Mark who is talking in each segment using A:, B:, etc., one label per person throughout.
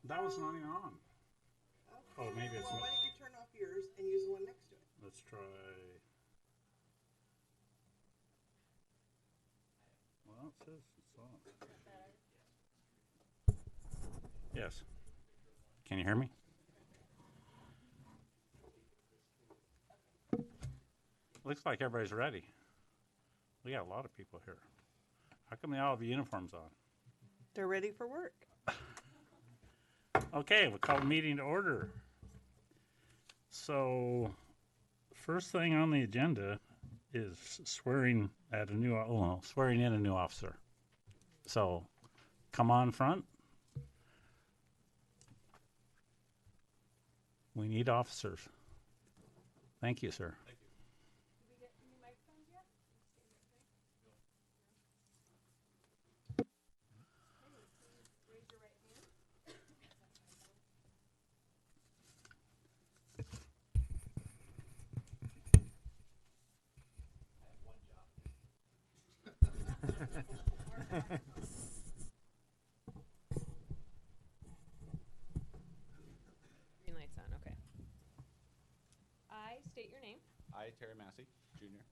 A: That was not even on. Oh, maybe it's
B: Well,
A: not.
B: why don't you turn off yours and use the one next to it?
A: Let's try. Well, it says it's on. Yes. Can you hear me? Looks like everybody's ready. We got a lot of people here. How come they all have uniforms on?
B: They're ready for work.
A: Okay, we'll call the meeting to order. So, first thing on the agenda is swearing swearing in a new officer. So, come on front. We need officers. Thank you, sir.
C: Green light's on, okay. I state your name,
D: I, Terry Massey, Jr.,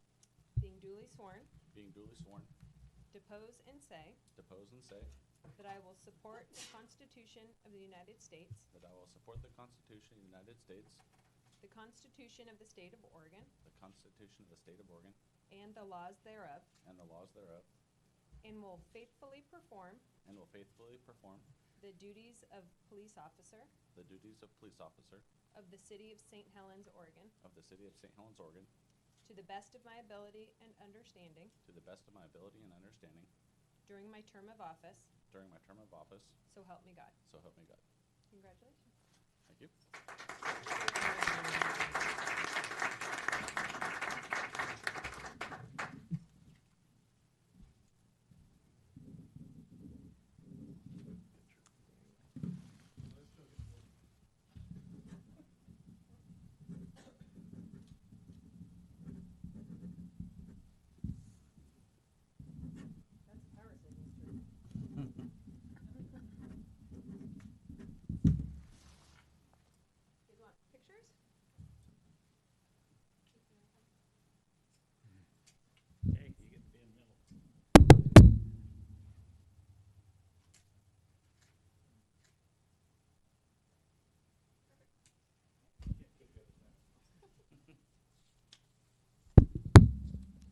C: being duly sworn,
D: being duly sworn,
C: depose and say
D: depose and say
C: that I will support the Constitution of the United States,
D: that I will support the Constitution of the United States,
C: the Constitution of the State of Oregon,
D: the Constitution of the State of Oregon,
C: and the laws thereof,
D: and the laws thereof,
C: and will faithfully perform
D: and will faithfully perform
C: the duties of police officer
D: the duties of police officer
C: of the City of St. Helens, Oregon,
D: of the City of St. Helens, Oregon,
C: to the best of my ability and understanding
D: to the best of my ability and understanding
C: during my term of office,
D: during my term of office,
C: so help me God.
D: so help me God.
C: Congratulations.
D: Thank you.
C: That's a power signature. You want pictures?
A: Okay, you get to be in the middle.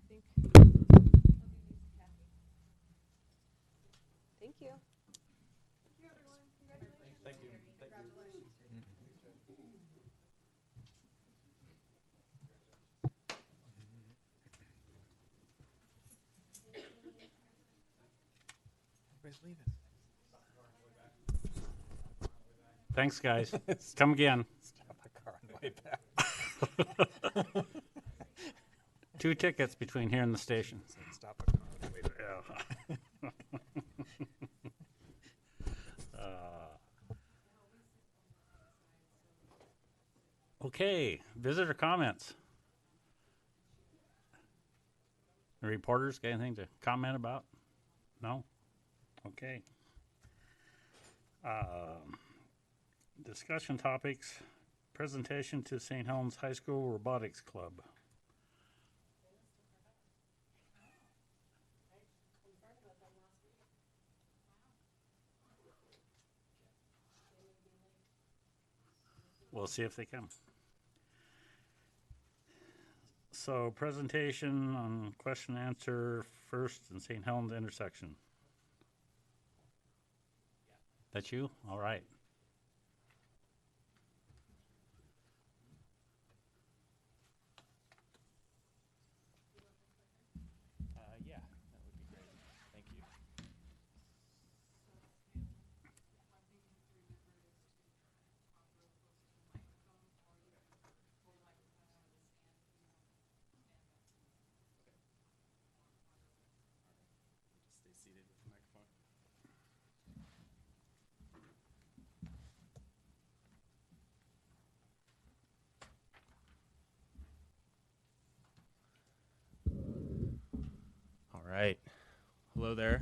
C: Think. I'll do these to Kathy. Thank you. Thank you, everyone. Congratulations.
D: Thank you. Thank you.
E: Everybody's leaving.
A: Thanks, guys. Come again.
E: Stop the car on the way back.
A: 2 tickets between here and the station.
E: Stop the car on the way back.
A: Okay, visitor comments. The reporters got anything to comment about? No? Okay. Discussion topics, presentation to St. Helens High School Robotics Club. We'll see if they come. So presentation on question and answer first in St. Helens intersection. That's you? All right.
E: Yeah, that would be great. Thank you.
D: Just stay seated with the microphone.
E: All right. Hello there.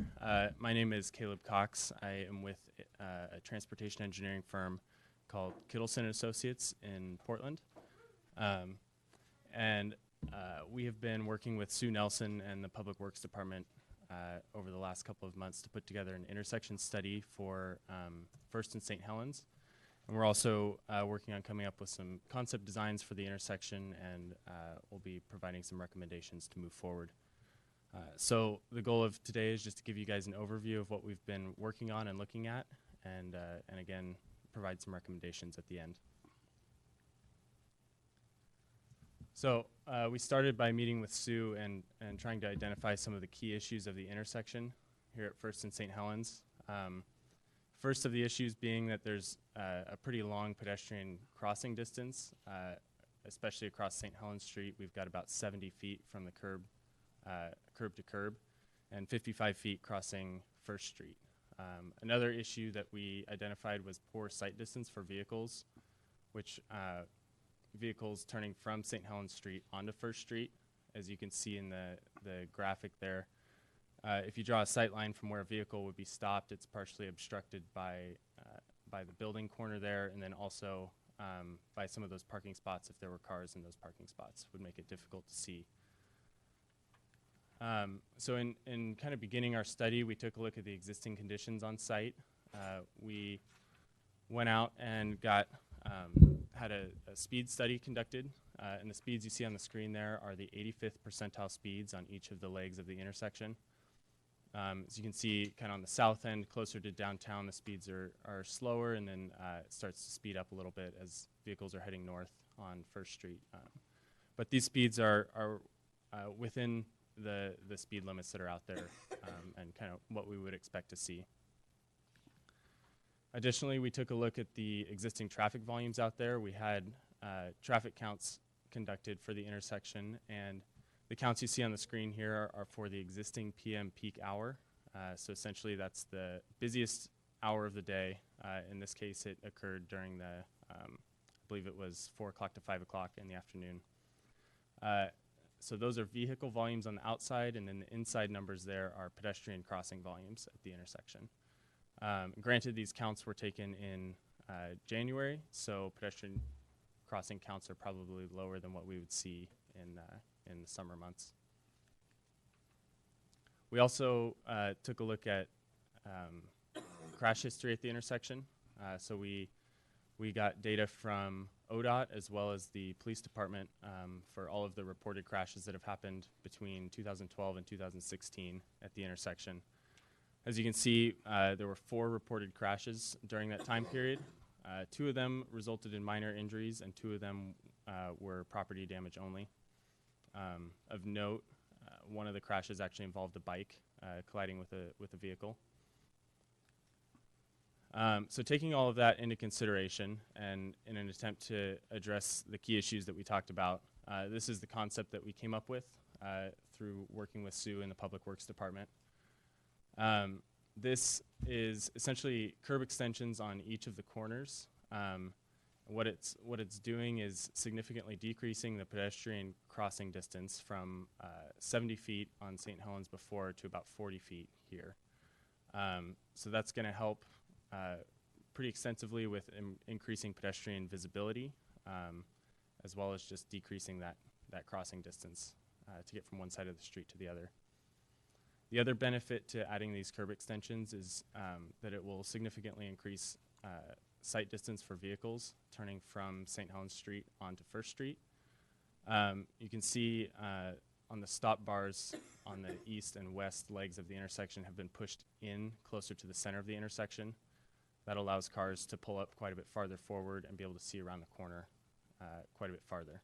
E: My name is Caleb Cox. I am with
F: a transportation engineering firm called Kittleson Associates in Portland. And we have been working with Sue Nelson and the Public Works Department over the last couple of months to put together an intersection study for First and St. Helens. And we're also working on coming up with some concept designs for the intersection, and we'll be providing some recommendations to move forward. So the goal of today is just to give you guys an overview of what we've been working on and looking at, and again, provide some recommendations at the end. So we started by meeting with Sue and trying to identify some of the key issues of the intersection here at First and St. Helens. First of the issues being that there's a pretty long pedestrian crossing distance, especially across St. Helens Street. We've got about 70 feet from the curb to curb, and 55 feet crossing First Street. Another issue that we identified was poor sight distance for vehicles, which vehicles turning from St. Helens Street onto First Street, as you can see in the graphic there. If you draw a sight line from where a vehicle would be stopped, it's partially obstructed by the building corner there, and then also by some of those parking spots. If there were cars in those parking spots, would make it difficult to see. So in kind of beginning our study, we took a look at the existing conditions on site. We went out and had a speed study conducted, and the speeds you see on the screen there are the 85th percentile speeds on each of the legs of the intersection. As you can see, kind of on the south end, closer to downtown, the speeds are slower, and then it starts to speed up a little bit as vehicles are heading north on First Street. But these speeds are within the speed limits that are out there, and kind of what we would expect to see. Additionally, we took a look at the existing traffic volumes out there. We had traffic counts conducted for the intersection, and the counts you see on the screen here are for the existing PM peak hour. So essentially that's the busiest hour of the day. In this case, it occurred during I believe it was 4 o'clock to 5 o'clock in the afternoon. So those are vehicle volumes on the outside, and then the inside numbers there are pedestrian crossing volumes at the intersection. Granted, these counts were taken in January, so pedestrian crossing counts are probably lower than what we would see in the summer months. We also took a look at crash history at the intersection. So we got data from ODOT as well as the police department for all of the reported crashes that have happened between 2012 and 2016 at the intersection. As you can see, there were 4 reported crashes during that time period. 2 of them resulted in minor injuries, and 2 of them were property damage only. Of note, one of the crashes actually involved a bike colliding with a vehicle. So taking all of that into consideration, and in an attempt to address the key issues that we talked about, this is the concept that we came up with through working with Sue in the Public Works Department. This is essentially curb extensions on each of the corners. What it's doing is significantly decreasing the pedestrian crossing distance from 70 feet on St. Helens before to about 40 feet here. So that's going to help pretty extensively with increasing pedestrian visibility, as well as just decreasing that crossing distance to get from one side of the street to the other. The other benefit to adding these curb extensions is that it will significantly increase sight distance for vehicles turning from St. Helens Street onto First Street. You can see on the stop bars on the east and west legs of the intersection have been pushed in closer to the center of the intersection. That allows cars to pull up quite a bit farther forward and be able to see around the corner quite a bit farther.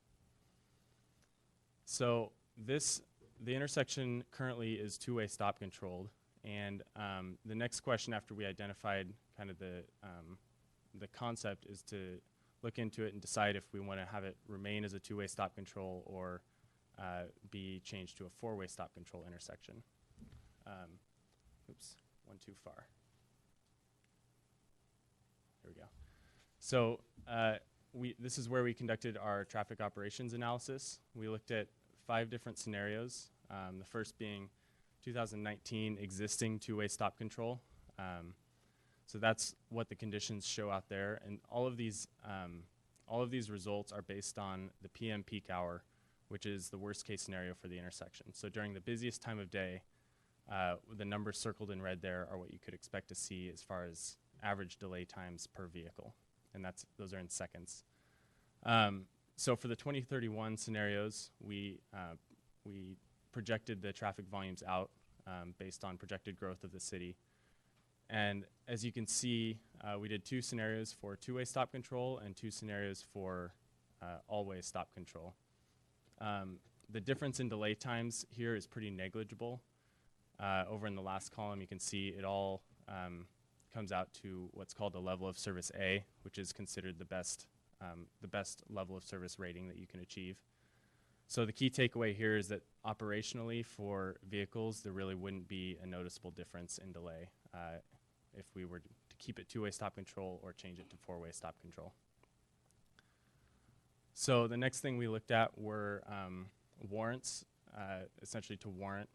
F: So the intersection currently is two-way stop controlled, and the next question after we identified kind of the concept is to look into it and decide if we want to have it remain as a two-way stop control or be changed to a four-way stop control intersection. Oops, one too far. Here we go. So this is where we conducted our traffic operations analysis. We looked at 5 different scenarios, the first being 2019 existing two-way stop control. So that's what the conditions show out there, and all of these results are based on the PM peak hour, which is the worst case scenario for the intersection. So during the busiest time of day, the numbers circled in red there are what you could expect to see as far as average delay times per vehicle, and those are in seconds. So for the 2031 scenarios, we projected the traffic volumes out based on projected growth of the city. And as you can see, we did 2 scenarios for two-way stop control and 2 scenarios for all-way stop control. The difference in delay times here is pretty negligible. Over in the last column, you can see it all comes out to what's called a level of service A, which is considered the best level of service rating that you can achieve. So the key takeaway here is that operationally for vehicles, there really wouldn't be a noticeable difference in delay if we were to keep it two-way stop control or change it to four-way stop control. So the next thing we looked at were warrants, essentially to warrant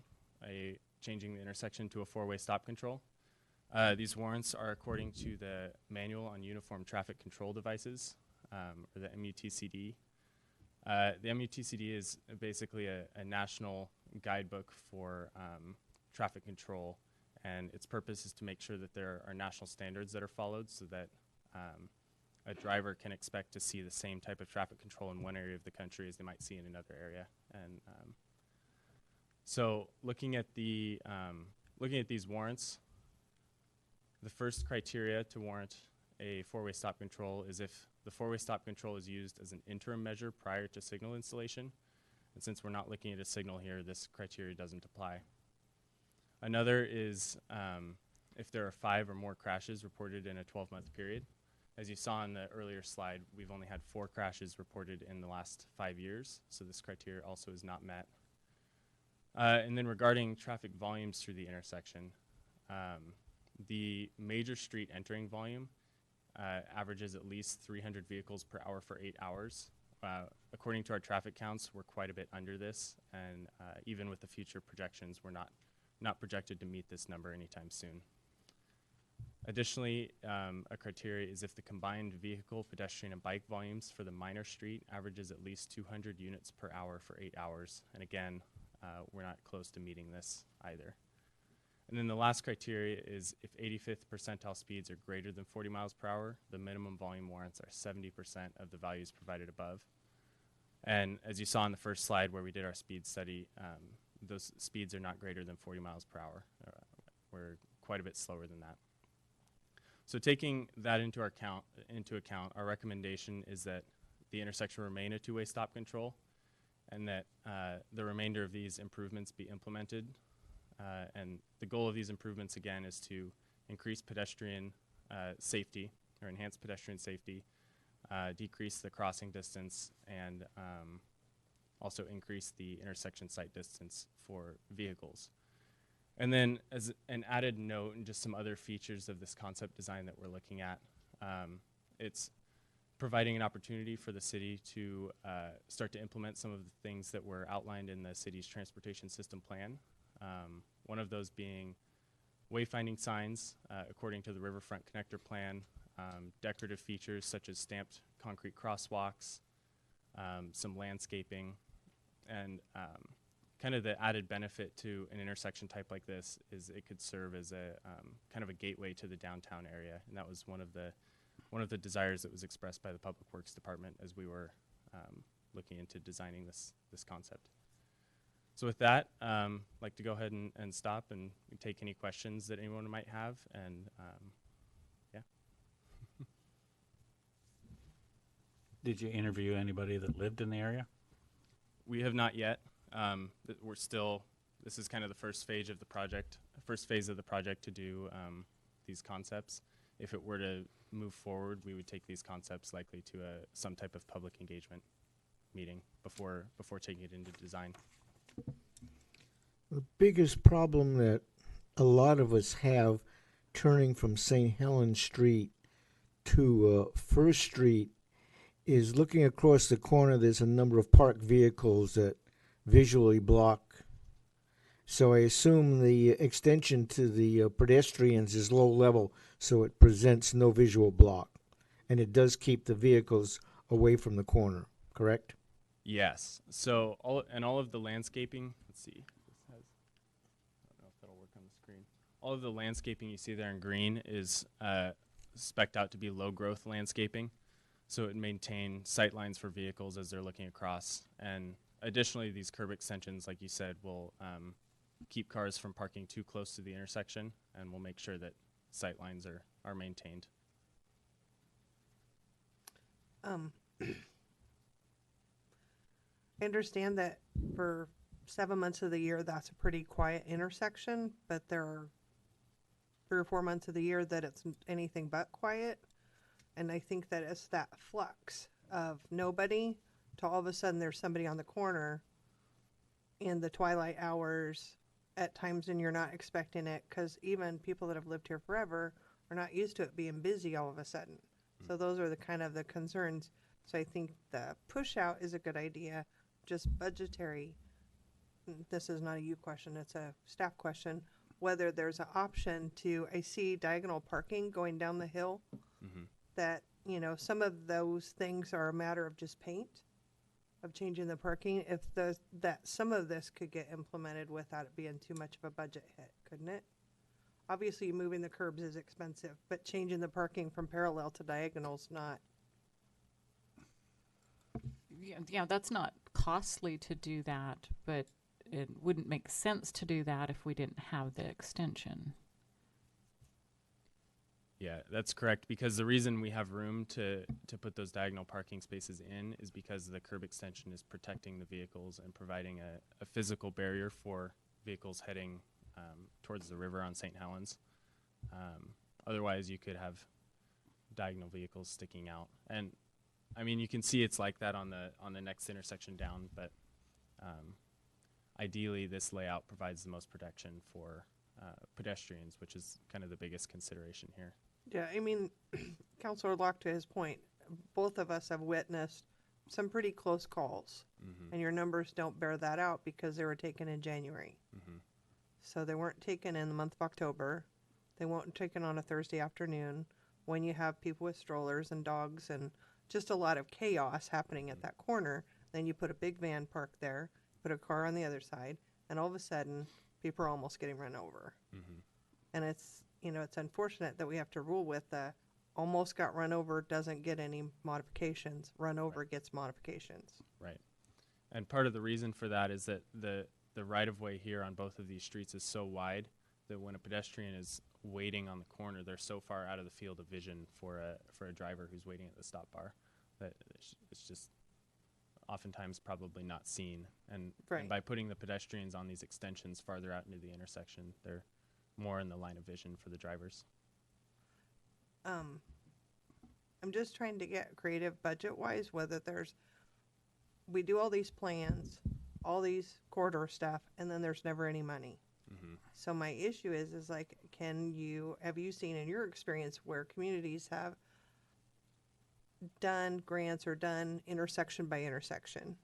F: changing the intersection to a four-way stop control. These warrants are according to the Manual on Uniform Traffic Control Devices, or the MUTCD. The MUTCD is basically a national guidebook for traffic control, and its purpose is to make sure that there are national standards that are followed so that a driver can expect to see the same type of traffic control in one area of the country as they might see in another area. And so looking at these warrants, the first criteria to warrant a four-way stop control is if the four-way stop control is used as an interim measure prior to signal installation. And since we're not looking at a signal here, this criteria doesn't apply. Another is if there are 5 or more crashes reported in a 12-month period. As you saw in the earlier slide, we've only had 4 crashes reported in the last 5 years, so this criteria also is not met. And then regarding traffic volumes through the intersection, the major street entering volume averages at least 300 vehicles per hour for 8 hours. According to our traffic counts, we're quite a bit under this, and even with the future projections, we're not projected to meet this number anytime soon. Additionally, a criteria is if the combined vehicle, pedestrian, and bike volumes for the minor street averages at least 200 units per hour for 8 hours. And again, we're not close to meeting this either. And then the last criteria is if 85th percentile speeds are greater than 40 miles per hour, the minimum volume warrants are 70% of the values provided above. And as you saw in the first slide where we did our speed study, those speeds are not greater than 40 miles per hour. We're quite a bit slower than that. So taking that into account, our recommendation is that the intersection remain a two-way stop control, and that the remainder of these improvements be implemented. And the goal of these improvements, again, is to increase pedestrian safety, or enhance pedestrian safety, decrease the crossing distance, and also increase the intersection sight distance for vehicles. And then as an added note, and just some other features of this concept design that we're looking at, it's providing an opportunity for the city to start to implement some of the things that were outlined in the city's transportation system plan. One of those being wayfinding signs, according to the Riverfront Connector Plan, decorative features such as stamped concrete crosswalks, some landscaping, and kind of the added benefit to an intersection type like this is it could serve as a kind of a gateway to the downtown area, and that was one of the desires that was expressed by the Public Works Department as we were looking into designing this concept. So with that, I'd like to go ahead and stop and take any questions that anyone might have, and yeah.
A: Did you interview anybody that lived in the area?
F: We have not yet. We're still, this is kind of the first phase of the project to do these concepts. If it were to move forward, we would take these concepts likely to some type of public engagement meeting before taking it into design.
G: The biggest problem that a lot of us have turning from St. Helens Street to First Street is looking across the corner. There's a number of parked vehicles that visually block So I assume the extension to the pedestrians is low level, so it presents no visual block. And it does keep the vehicles away from the corner, correct?
F: Yes. So all of the landscaping. Let's see. This has, I don't know if that'll work on the screen. All of the landscaping you see there in green is spec'd out to be low growth landscaping, so it maintain sight lines for vehicles as they're looking across. And additionally, these curb extensions, like you said, will keep cars from parking too close to the intersection, and will make sure that sight lines are maintained.
B: I understand that for 7 months of the year, that's a pretty quiet intersection, but there are 3 or 4 months of the year that it's anything but quiet. And I think that it's that flux of nobody to all of a sudden there's somebody on the corner in the twilight hours at times when you're not expecting it, because even people that have lived here forever are not used to it being busy all of a sudden. So those are the kind of the concerns. So I think the push out is a good idea. Just budgetary, this is not a you question, it's a staff question, whether there's an option to, I see diagonal parking going down the hill, that, you know, some of those things are a matter of just paint, of changing the parking. If that some of this could get implemented without it being too much of a budget hit, couldn't it? Obviously, moving the curbs is expensive, but changing the parking from parallel to diagonal's not.
C: Yeah, that's not costly to do that, but it wouldn't make sense to do that if we didn't have the extension.
F: Yeah, that's correct, because the reason we have room to put those diagonal parking spaces in is because the curb extension is protecting the vehicles and providing a physical barrier for vehicles heading towards the river on St. Helens. Otherwise, you could have diagonal vehicles sticking out. And I mean, you can see it's like that on the next intersection down, but ideally this layout provides the most protection for pedestrians, which is kind of the biggest consideration here.
B: Yeah, I mean, Councilor Locke, to his point, both of us have witnessed some pretty close calls, and your numbers don't bear that out because they were taken in January. So they weren't taken in the month of October. They weren't taken on a Thursday afternoon when you have people with strollers and dogs and just a lot of chaos happening at that corner. Then you put a big van parked there, put a car on the other side, and all of a sudden, people are almost getting run over. And it's, you know, it's unfortunate that we have to rule with the almost got run over doesn't get any modifications. Run over gets modifications.
F: Right. And part of the reason for that is that the right-of-way here on both of these streets is so wide that when a pedestrian is waiting on the corner, they're so far out of the field of vision for a driver who's waiting at the stop bar that it's just oftentimes probably not seen. And by putting the pedestrians on these extensions farther out into the intersection, they're more in the line of vision for the drivers.
B: I'm just trying to get creative budget-wise, whether we do all these plans, all these corridor stuff, and then there's never any money. So my issue is like, have you seen in your experience where communities have done grants or done intersection by intersection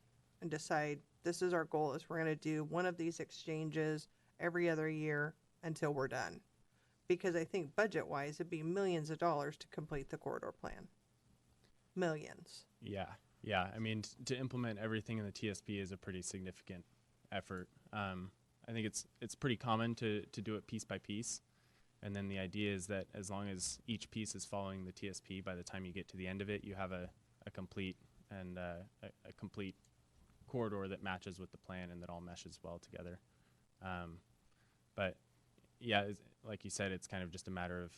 B: and decide this is our goal, is we're going to do one of these exchanges every other year until we're done? Because I think budget-wise, it'd be millions of dollars to complete the corridor plan. Millions.
F: Yeah. I mean, to implement everything in the TSP is a pretty significant effort. I think it's pretty common to do it piece by piece. And then the idea is that as long as each piece is following the TSP, by the time you get to the end of it, you have a complete and a complete corridor that matches with the plan and that all meshes well together. But yeah, like you said, it's kind of just a matter of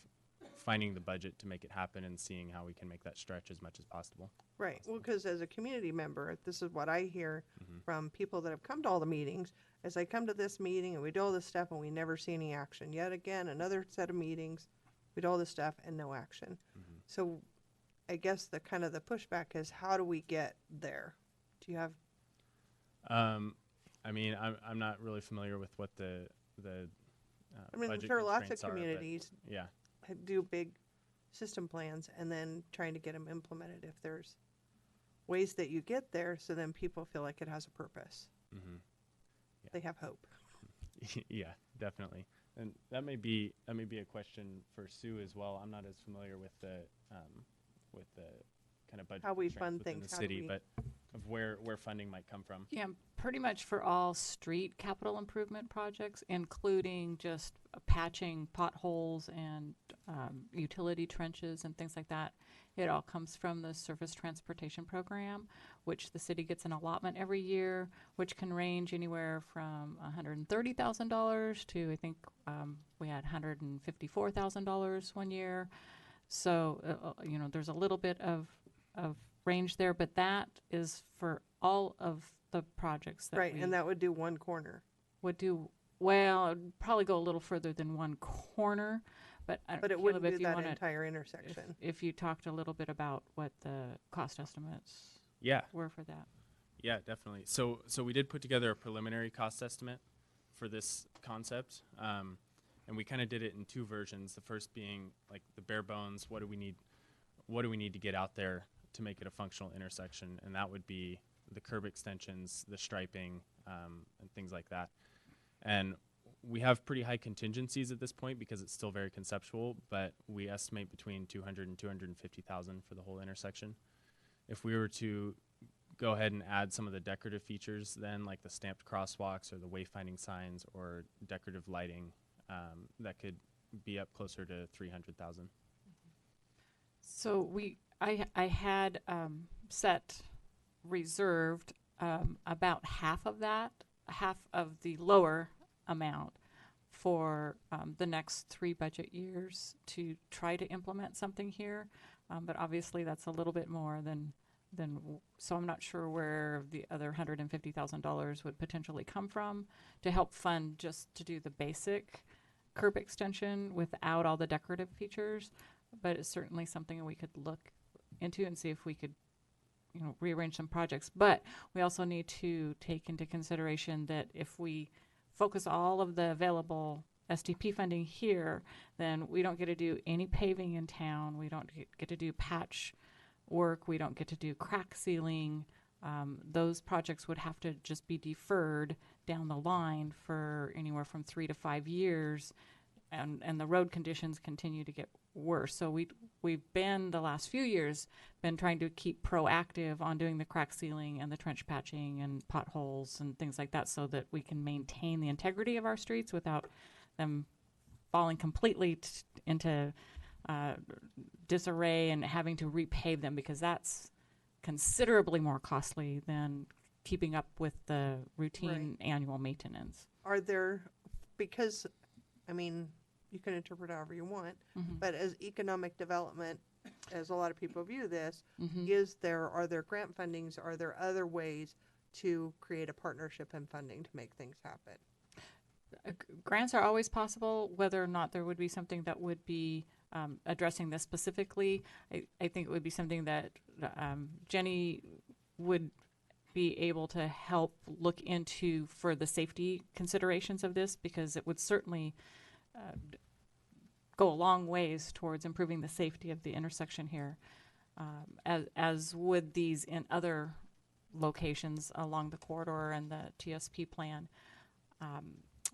F: finding the budget to make it happen and seeing how we can make that stretch as much as possible.
B: Right. Well, because as a community member, this is what I hear from people that have come to all the meetings. As I come to this meeting and we do all this stuff and we never see any action. Yet again, another set of meetings, we do all this stuff and no action. So I guess the kind of the pushback is, how do we get there? Do you have?
F: I mean, I'm not really familiar with what the
B: I mean, I'm
F: budget
B: sure lots of
F: constraints are, but
B: communities
F: yeah.
B: do big system plans and then trying to get them implemented if there's ways that you get there, so then people feel like it has a purpose.
F: Yeah.
B: They have hope.
F: Yeah, definitely. And that may be a question for Sue as well. I'm not as familiar with the kind of budget
B: How we
F: constraints
B: fund
F: within
B: things,
F: the
B: how do
F: city,
B: we-
F: but of where funding might come from.
C: Yeah, pretty much for all street capital improvement projects, including just patching potholes and utility trenches and things like that. It all comes from the Surface Transportation Program, which the city gets an allotment every year, which can range anywhere from $130,000 to, I think, we had $154,000 one year. So, there's a little bit of range there, but that is for all of the projects that
B: Right,
C: we
B: and that would do one corner.
C: would do. Well, it'd probably go a little further than one corner, but I don't,
B: But it
C: Caleb,
B: wouldn't
C: if
B: do
C: you
B: that
C: wanna-
B: entire intersection.
C: if you talked a little bit about what the cost estimates
F: Yeah,
C: were for that.
F: yeah, definitely. So we did put together a preliminary cost estimate for this concept, and we kind of did it in two versions. The first being like the bare bones. What do we need to get out there to make it a functional intersection? And that would be the curb extensions, the striping, and things like that. And we have pretty high contingencies at this point because it's still very conceptual, but we estimate between 200 and 250,000 for the whole intersection. If we were to go ahead and add some of the decorative features then, like the stamped crosswalks or the wayfinding signs or decorative lighting, that could be up closer to 300,000.
C: So I had set reserved about half of the lower amount for the next 3 budget years to try to implement something here, but obviously that's a little bit more than. So I'm not sure where the other $150,000 would potentially come from to help fund just to do the basic curb extension without all the decorative features. But it's certainly something we could look into and see if we could, rearrange some projects. But we also need to take into consideration that if we focus all of the available STP funding here, then we don't get to do any paving in town. We don't get to do patch work. We don't get to do crack sealing. Those projects would have to just be deferred down the line for anywhere from 3 to 5 years, and the road conditions continue to get worse. So we've been the last few years been trying to keep proactive on doing the crack sealing and the trench patching and potholes and things like that, so that we can maintain the integrity of our streets without them falling completely into disarray and having to repave them, because that's considerably more costly than keeping up with the routine annual maintenance.
B: Are there, because, you can interpret however you want, but as economic development, as a lot of people view this, are there grant fundings, are there other ways to create a partnership and funding to make things happen?
C: Grants are always possible. Whether or not there would be something that would be addressing this specifically, I think it would be something that Jenny would be able to help look into for the safety considerations of this, because it would certainly go a long ways towards improving the safety of the intersection here, as would these in other locations along the corridor and the TSP plan.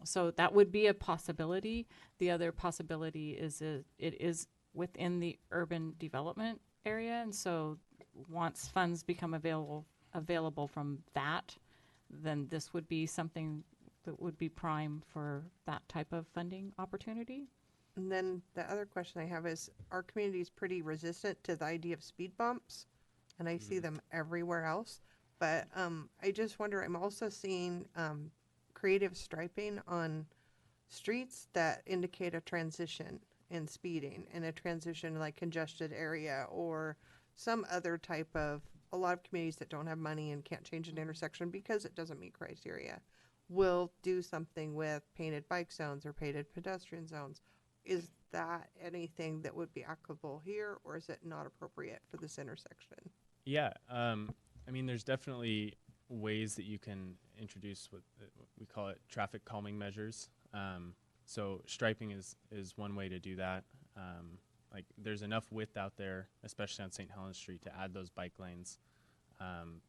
C: So that would be a possibility. The other possibility is it is within the urban development area, and so once funds become available from that, then this would be something that would be prime for that type of funding opportunity.
B: And then the other question I have is, our community is pretty resistant to the idea of speed bumps, and I see them everywhere else. But I just wonder, I'm also seeing creative striping on streets that indicate a transition in speeding, and a transition like congested area or some other type of, a lot of communities that don't have money and can't change an intersection because it doesn't meet criteria will do something with painted bike zones or painted pedestrian zones. Is that anything that would be applicable here, or is it not appropriate for this intersection?
F: Yeah, there's definitely ways that you can introduce what we call it traffic calming measures. So striping is one way to do that. Like there's enough width out there, especially on St. Helens Street, to add those bike lanes.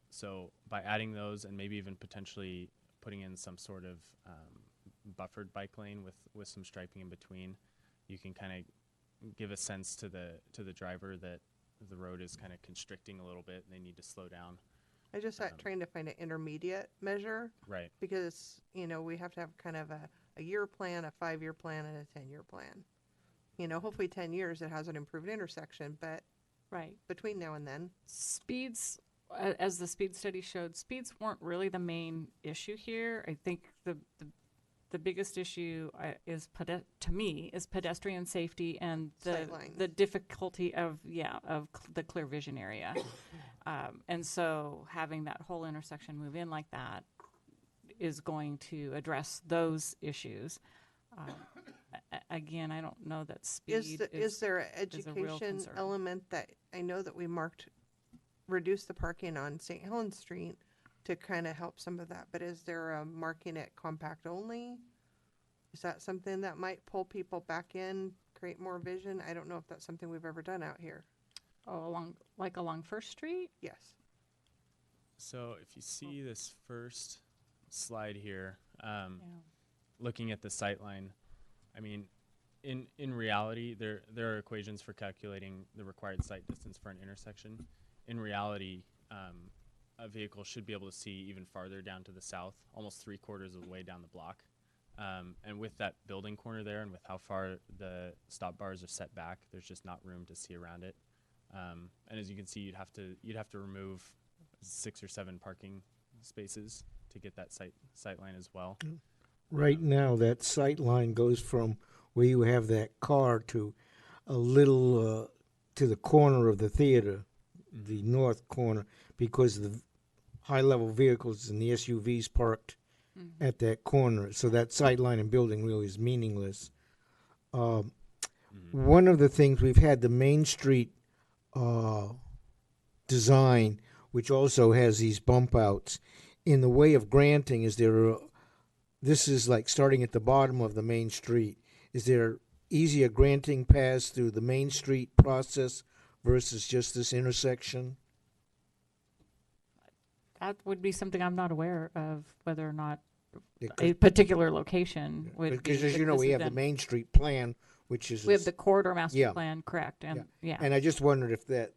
F: So by adding those and maybe even potentially putting in some sort of buffered bike lane with some striping in between. You can kind of give a sense to the driver that the road is kind of constricting a little bit and they need to slow down.
B: I just trying to find an intermediate measure
F: Right.
B: because, we have to have kind of a year plan, a 5-year plan, and a 10-year plan. Hopefully 10 years it has an improved intersection, but
C: Right.
B: between now and then,
C: Speeds, as the speed study showed, speeds weren't really the main issue here. I think the biggest issue to me is pedestrian safety and
B: Sightlines.
C: the difficulty of the clear vision area. And so having that whole intersection move in like that is going to address those issues. Again, I don't know that speed
B: is there an
C: is a real
B: education
C: concern.
B: element that I know that we reduce the parking on St. Helens Street to kind of help some of that, but is there a marking it compact only? Is that something that might pull people back in, create more vision? I don't know if that's something we've ever done out here.
C: along First Street.
B: Yes.
F: So if you see this first slide here,
C: Yeah.
F: looking at the sight line, I mean, in reality, there are equations for calculating the required sight distance for an intersection. In reality, a vehicle should be able to see even farther down to the south, almost 3/4 of the way down the block. And with that building corner there and with how far the stop bars are set back, there's just not room to see around it. And as you can see, you'd have to remove 6 or 7 parking spaces to get that sight line as well.
G: Right now, that sight line goes from where you have that car to a little to the corner of the theater, the north corner, because the high-level vehicles and the SUVs parked at that corner. So that sight line and building really is meaningless. One of the things we've had the Main Street design, which also has these bump outs. In the way of granting, this is like starting at the bottom of the main street. Is there easier granting paths through the Main Street process versus just this intersection?
C: That would be something I'm not aware of, whether or not
G: Because,
C: a particular location would be.
G: because as you know,
C: this
G: we
C: has
G: have the
C: been-
G: Main Street plan, which is
C: We have the corridor master
G: Yeah.
C: plan, correct, and yeah.
G: and I just wondered if that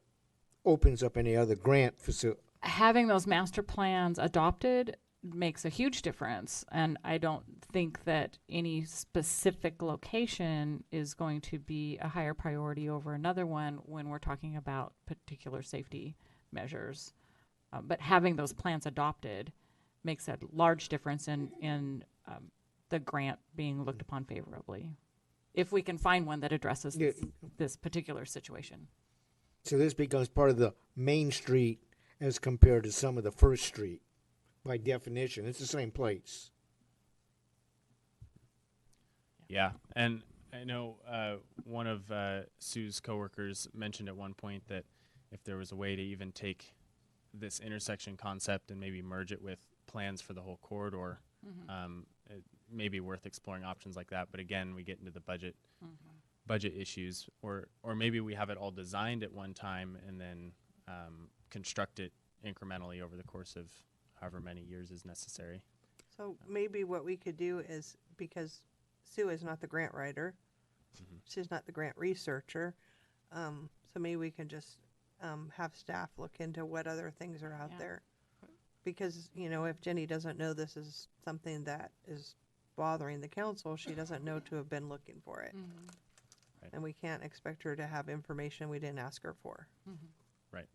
G: opens up any other grant facility.
C: Having those master plans adopted makes a huge difference, and I don't think that any specific location is going to be a higher priority over another one when we're talking about particular safety measures. But having those plans adopted makes a large difference in the grant being looked upon favorably, if we can find one that addresses this particular situation.
G: So this becomes part of the Main Street as compared to some of the First Street. By definition, it's the same place.
F: Yeah, and I know one of Sue's coworkers mentioned at one point that if there was a way to even take this intersection concept and maybe merge it with plans for the whole corridor, it may be worth exploring options like that. But again, we get into the budget issues, or maybe we have it all designed at one time and then construct it incrementally over the course of however many years is necessary.
B: So maybe what we could do is, because Sue is not the grant writer, she's not the grant researcher, so maybe we can just have staff look into what other things are out
C: Yeah.
B: there. Because, if Jenny doesn't know this is something that is bothering the council, she doesn't know to have been looking for it.
F: Right.
B: And we can't expect her to have information we didn't ask her for.
F: Right.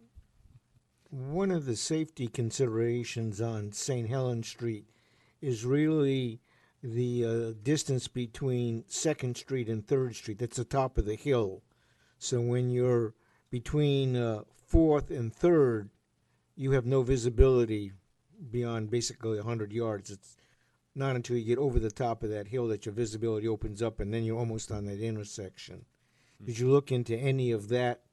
G: One of the safety considerations on St. Helens Street is really the distance between 2nd Street and 3rd Street. That's the top of the hill. So when you're between 4th and 3rd, you have no visibility beyond basically 100 yards. It's not until you get over the top of that hill that your visibility opens up, and then you're almost on that intersection. Did you look into any of that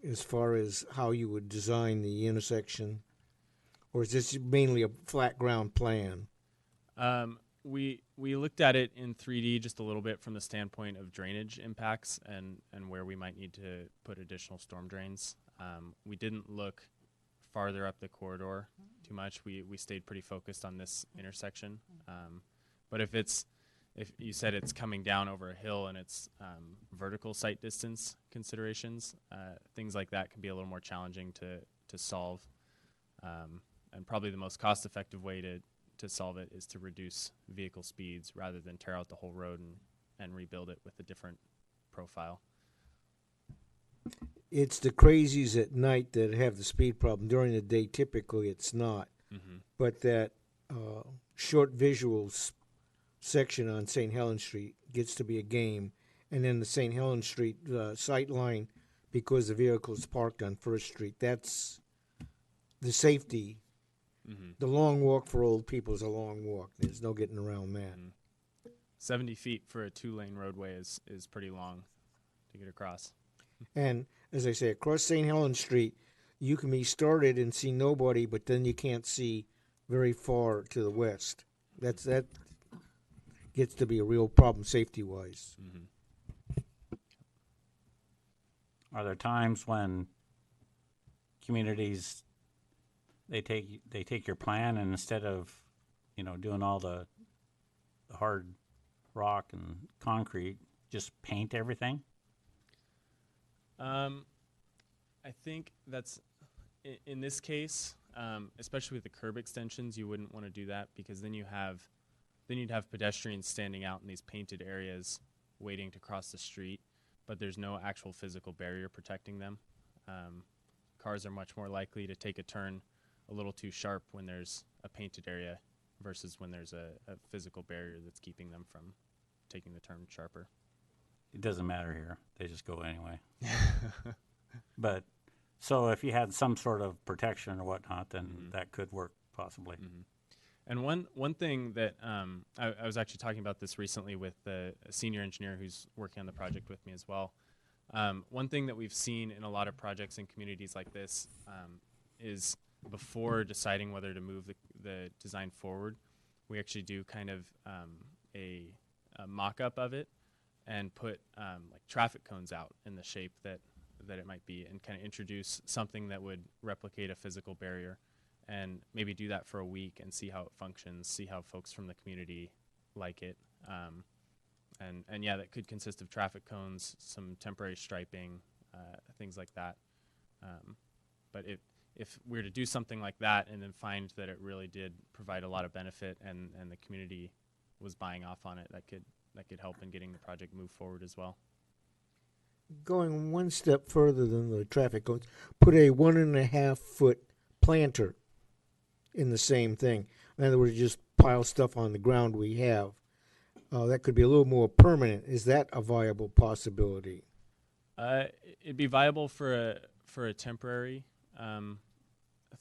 G: as far as how you would design the intersection? Or is this mainly a flat ground plan?
F: We looked at it in 3D just a little bit from the standpoint of drainage impacts and where we might need to put additional storm drains. We didn't look farther up the corridor too much. We stayed pretty focused on this intersection. But if you said it's coming down over a hill and it's vertical sight distance considerations, things like that can be a little more challenging to solve. And probably the most cost-effective way to solve it is to reduce vehicle speeds rather than tear out the whole road and rebuild it with a different profile.
G: It's the crazies at night that have the speed problem. During the day, typically it's not.
F: Mm-hmm.
G: But that short visuals section on St. Helens Street gets to be a game. And then the St. Helens Street sight line, because the vehicle is parked on First Street, that's the safety.
F: Mm-hmm.
G: The long walk for old people is a long walk. There's no getting around that.
F: 70 feet for a 2-lane roadway is pretty long to get across.
G: And as I say, across St. Helens Street, you can be started and see nobody, but then you can't see very far to the west. That gets to be a real problem safety-wise.
F: Mm-hmm.
A: Are there times when communities they take your plan and instead of doing all the hard rock and concrete, just paint everything?
F: I think that's in this case, especially with the curb extensions, you wouldn't want to do that because then you'd have pedestrians standing out in these painted areas waiting to cross the street, but there's no actual physical barrier protecting them. Cars are much more likely to take a turn a little too sharp when there's a painted area versus when there's a physical barrier that's keeping them from taking the turn sharper.
A: It doesn't matter here. They just go anyway. But so if you had some sort of protection or whatnot, then that could work possibly.
F: Mm-hmm. And one thing that I was actually talking about this recently with a senior engineer who's working on the project with me as well. One thing that we've seen in a lot of projects in communities like this is before deciding whether to move the design forward, we actually do kind of a mock-up of it and put like traffic cones out in the shape that it might be and kind of introduce something that would replicate a physical barrier and maybe do that for a week and see how it functions, see how folks from the community like it. And yeah, that could consist of traffic cones, some temporary striping, things like that. But if we were to do something like that and then find that it really did provide a lot of benefit and the community was buying off on it, that could help in getting the project moved forward as well.
G: Going one step further than the traffic cones, put a 1.5 foot planter in the same thing. In other words, just pile stuff on the ground we have. That could be a little more permanent. Is that a viable possibility?
F: It'd be viable for a temporary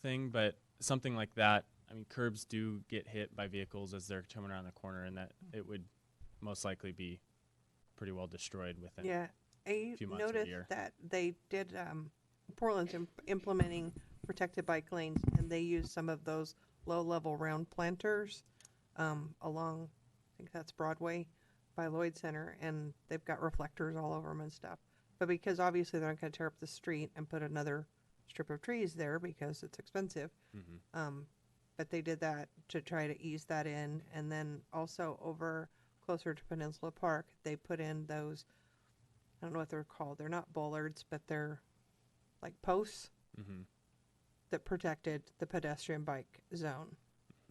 F: thing, but something like that, I mean, curbs do get hit by vehicles as they're coming around the corner, and that it would most likely be pretty well destroyed within
B: I
F: few months or a
B: noticed
F: year.
B: that they did, Portland's implementing protected bike lanes, and they use some of those low-level round planters along, I think that's Broadway by Lloyd Center, and they've got reflectors all over them and stuff. But because obviously they're not going to tear up the street and put another strip of trees there because it's expensive, but they did that to try to ease that in. And then also over closer to Peninsula Park, they put in those, I don't know what they're called. They're not bollards, but they're like posts that protected the pedestrian bike zone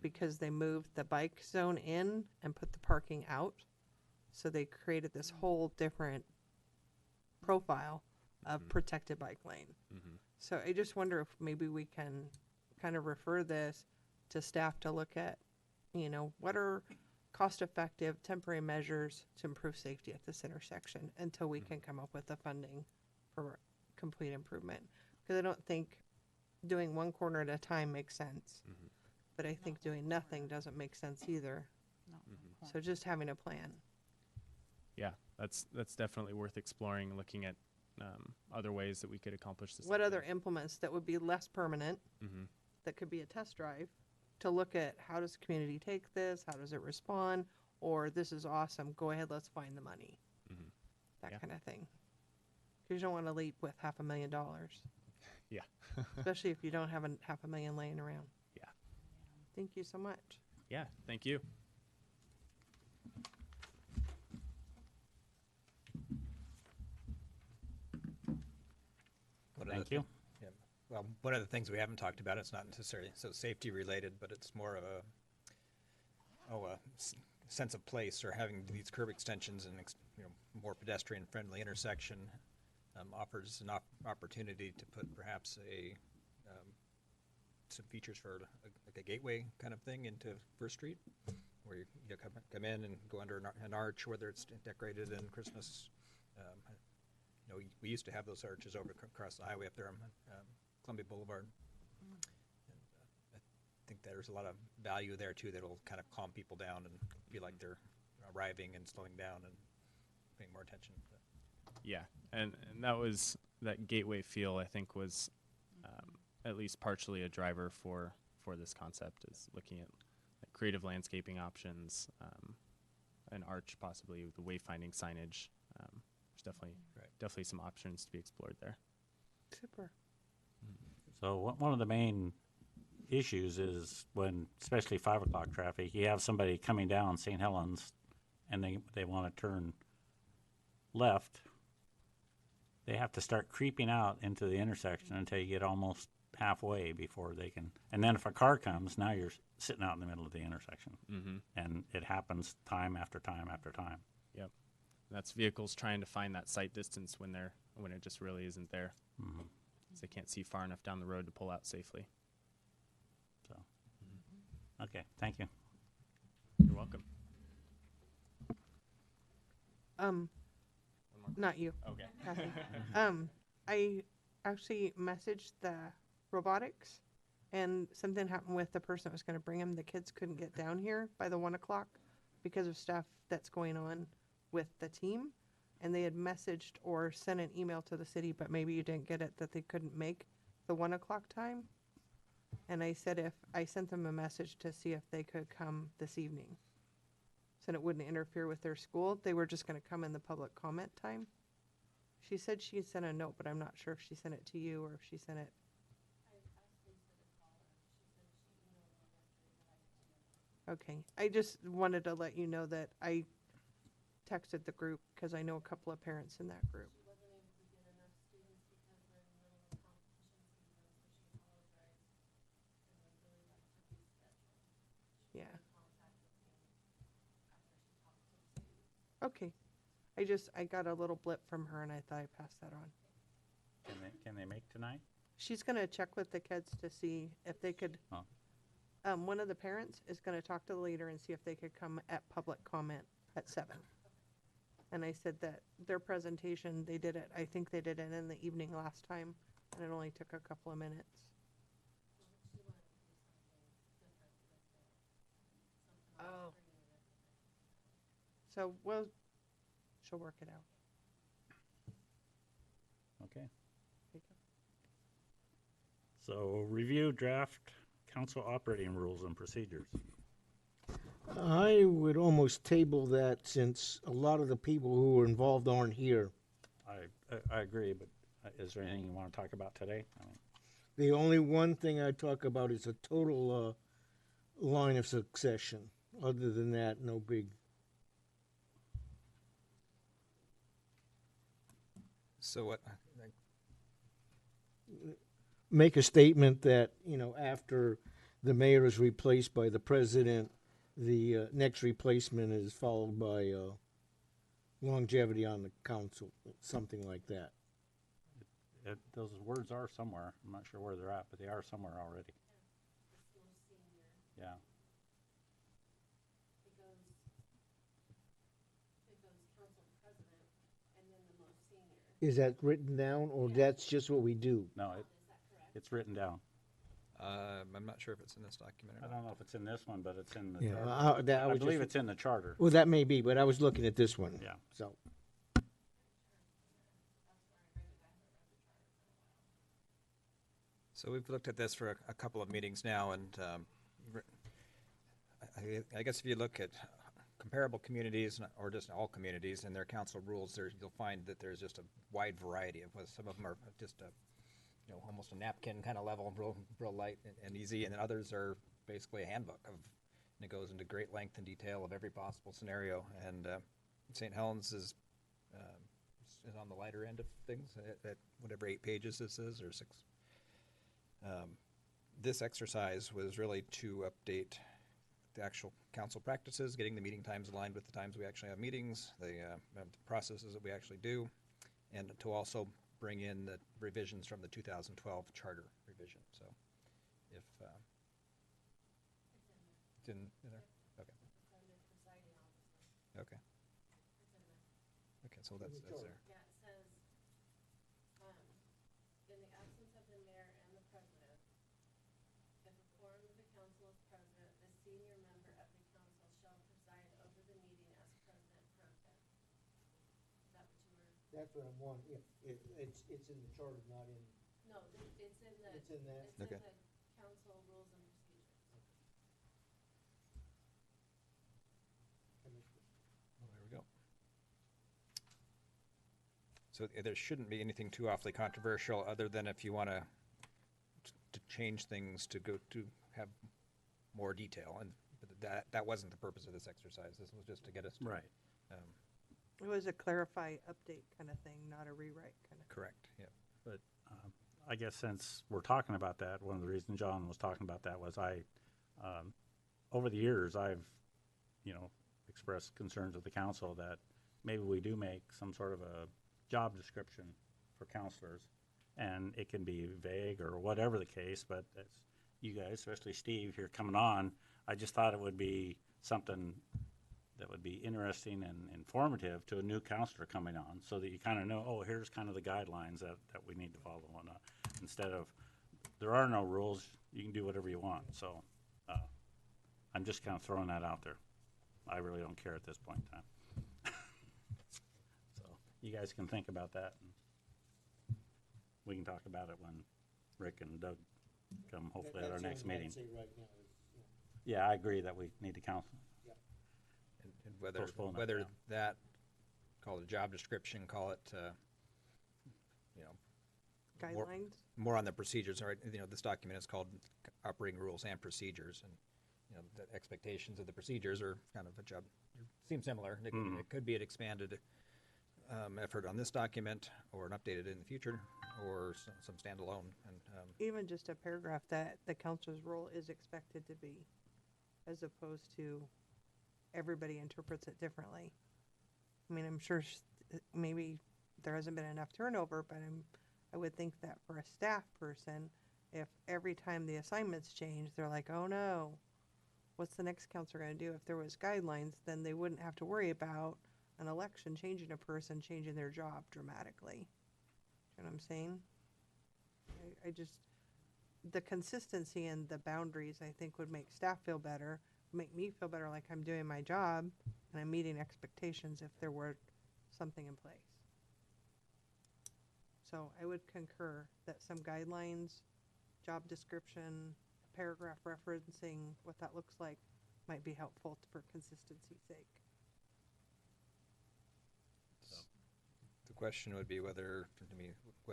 B: because they moved the bike zone in and put the parking out. So they created this whole different profile of protected bike lane. So I just wonder if maybe we can kind of refer this to staff to look at, what are cost-effective temporary measures to improve safety at this intersection until we can come up with the funding for complete improvement. Because I don't think doing one corner at a time makes sense. But I think doing nothing doesn't make sense either. So just having a plan.
F: Yeah, that's definitely worth exploring, looking at other ways that we could accomplish this.
B: What other implements that would be less permanent that could be a test drive to look at how does the community take this, how does it respond, or this is awesome, go ahead, let's find the money. That kind of thing. Because you don't want to leap with $500,000.
F: Yeah.
B: Especially if you don't have $500,000 laying around.
F: Yeah.
B: Thank you so much.
F: Yeah, thank you.
A: Thank you.
E: Yeah. Well, one of the things we haven't talked about, it's not necessarily so safety related, but it's more of a sense of place, or having these curb extensions and more pedestrian friendly intersection offers an opportunity to put perhaps some features for like a gateway kind of thing into First Street, where you come in and go under an arch, whether it's decorated in Christmas. We used to have those arches over across the highway up there on Columbia Boulevard. And, I think there's a lot of value there too that will kind of calm people down and feel like they're arriving and slowing down and paying more attention.
F: Yeah, and that gateway feel, I think, was at least partially a driver for this concept, is looking at like creative landscaping options, an arch possibly with the wayfinding signage. There's definitely some options to be explored there.
B: Super.
A: So one of the main issues is when, especially 5 o'clock traffic, you have somebody coming down St. Helens and they want to turn left. They have to start creeping out into the intersection until you get almost halfway before they can. And then if a car comes, now you're sitting out in the middle of the intersection.
F: Mm-hmm.
A: And it happens time after time after time.
F: Yep, that's vehicles trying to find that sight distance when it just really isn't there.
A: Mm-hmm.
F: 'Cause they can't see far enough down the road to pull out safely.
A: So, okay, thank you.
F: You're welcome.
B: Not you,
F: Okay.
B: Kathy. I actually messaged the robotics, and something happened with the person that was going to bring them. The kids couldn't get down here by the 1 o'clock because of stuff that's going on with the team. And they had messaged or sent an email to the city, but maybe you didn't get it, that they couldn't make the 1 o'clock time. And I said if I sent them a message to see if they could come this evening, so it wouldn't interfere with their school. They were just going to come in the public comment time. She said she sent a note, but I'm not sure if she sent it to you or if she sent it. Okay, I just wanted to let you know that I texted the group because I know a couple of parents in that group. Yeah. Okay. I got a little blip from her and I thought I'd pass that on.
A: Can they make tonight?
B: She's gonna check with the kids to see if they could.
A: Oh.
B: One of the parents is gonna talk to the leader and see if they could come at public comment at 7. And I said that their presentation, I think they did it in the evening last time, and it only took a couple of minutes. Oh. So, she'll work it out.
A: Okay.
B: There you go.
A: So review draft council operating rules and procedures.
G: I would almost table that since a lot of the people who are involved aren't here.
A: I agree, but is there anything you want to talk about today? I mean,
G: The only one thing I talk about is a total line of succession. Other than that, no big.
E: So what?
G: Make a statement that, after the mayor is replaced by the president, the next replacement is followed by longevity on the council, something like that.
A: those words are somewhere. I'm not sure where they're at, but they are somewhere already. Yeah.
G: Is that written down, or that's just what we do?
A: No, it's written down.
E: I'm not sure if it's in this document or
A: I
E: not.
A: don't know if it's in this one, but it's in the
G: Yeah,
A: charter.
G: I
A: I
G: was
A: believe
G: just,
A: it's in the charter.
G: well, that may be, but I was looking at this one.
A: Yeah.
G: So,
E: So we've looked at this for a couple of meetings now, and I guess if you look at comparable communities, or just all communities and their council rules, you'll find that there's just a wide variety of, some of them are just almost a napkin kind of level, real light and easy, and then others are basically a handbook and it goes into great length and detail of every possible scenario. And St. Helens is is on the lighter end of things, at whatever 8 pages this is, or 6. This exercise was really to update the actual council practices, getting the meeting times aligned with the times we actually have meetings, the processes that we actually do, and to also bring in the revisions from the 2012 charter revision. So if it's in there? Okay. Okay. Okay, so that's there.
H: Yeah, it says, in the absence of the mayor and the president, if a quorum of the council is present, the senior member of the council shall preside over the meeting as president pro tem. Is that what you were?
G: That's what I'm wondering, if it's in the charter, not in.
H: No, it's in the.
G: It's in that?
H: It's in
E: Okay.
H: the council rules and procedures.
E: Well, there we go. So there shouldn't be anything too awfully controversial, other than if you want to change things to go to have more detail, and that wasn't the purpose of this exercise. This was just to get us to,
A: Right.
B: It was a clarify, update kind of thing, not a rewrite kind of.
E: correct. Yeah.
A: But I guess since we're talking about that, one of the reasons John was talking about that was over the years, I've, expressed concerns with the council that maybe we do make some sort of a job description for counselors, and it can be vague or whatever the case, but as you guys, especially Steve here coming on, I just thought it would be something that would be interesting and informative to a new counselor coming on, so that you kind of know, oh, here's kind of the guidelines that we need to follow on, instead of, there are no rules, you can do whatever you want. So I'm just kind of throwing that out there. I really don't care at this point in time. So you guys can think about that, and we can talk about it when Rick and Doug come, hopefully at our next meeting. Yeah, I agree that we need to counsel.
E: And whether
A: Postpone that, yeah.
E: that, call it a job description, call it, more-
B: Guidelines?
E: more on the procedures, right? This document is called Operating Rules and Procedures, and, the expectations of the procedures are kind of a job, seem similar. It could be an expanded effort on this document, or an updated in the future, or some standalone, and,
B: Even just a paragraph that the counselor's role is expected to be, as opposed to everybody interprets it differently. I mean, I'm sure maybe there hasn't been enough turnover, but I would think that for a staff person, if every time the assignments change, they're like, oh no, what's the next counselor going to do? If there was guidelines, then they wouldn't have to worry about an election changing a person, changing their job dramatically. You know what I'm saying? I just, the consistency and the boundaries, I think, would make staff feel better, make me feel better like I'm doing my job and I'm meeting expectations if there were something in place. So I would concur that some guidelines, job description, paragraph referencing what that looks like might be helpful for consistency's sake.
E: the question would be whether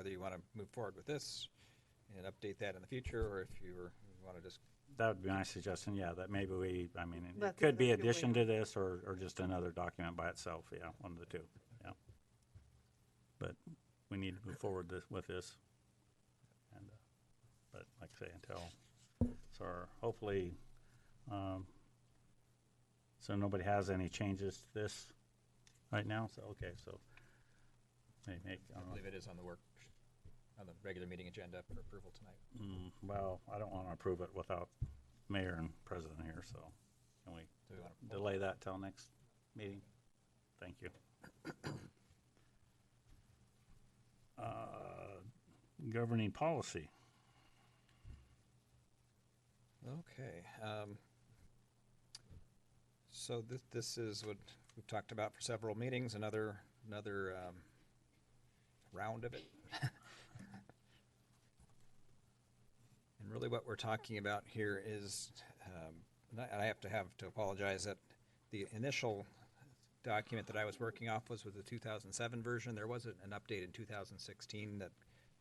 E: you want to move forward with this and update that in the future, or if you want to just.
A: That would be my suggestion, yeah, that maybe it
B: Let the
A: could be
B: other two
A: addition
B: weigh
A: to this, or just another document by itself, yeah, one of the two, yeah. But we need to move forward with this. And, but like I say, hopefully, so nobody has any changes to this right now, so, okay, so.
E: I believe it is on the regular meeting agenda for approval tonight.
A: Well, I don't want to approve it without mayor and president here, so can we
E: Do we wanna-
A: delay that till next meeting? Thank you. Governing policy.
E: Okay. So this is what we've talked about for several meetings, another round of it. And really what we're talking about here is, and I have to apologize that the initial document that I was working off was with the 2007 version. There was an update in 2016 that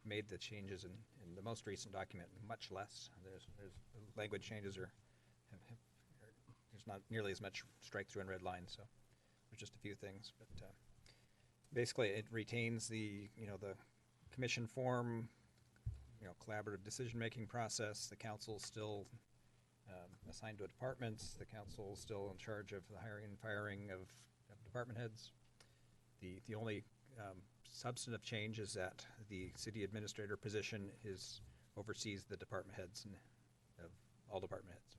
E: made the changes in the most recent document much less. There's language changes there's not nearly as much strike through and red lines, so there's just a few things. But Basically, it retains the, the commission form, collaborative decision-making process. The council's still assigned to a department. The council's still in charge of the hiring and firing of department heads. The only substantive change is that the city administrator position oversees the department heads of all department heads.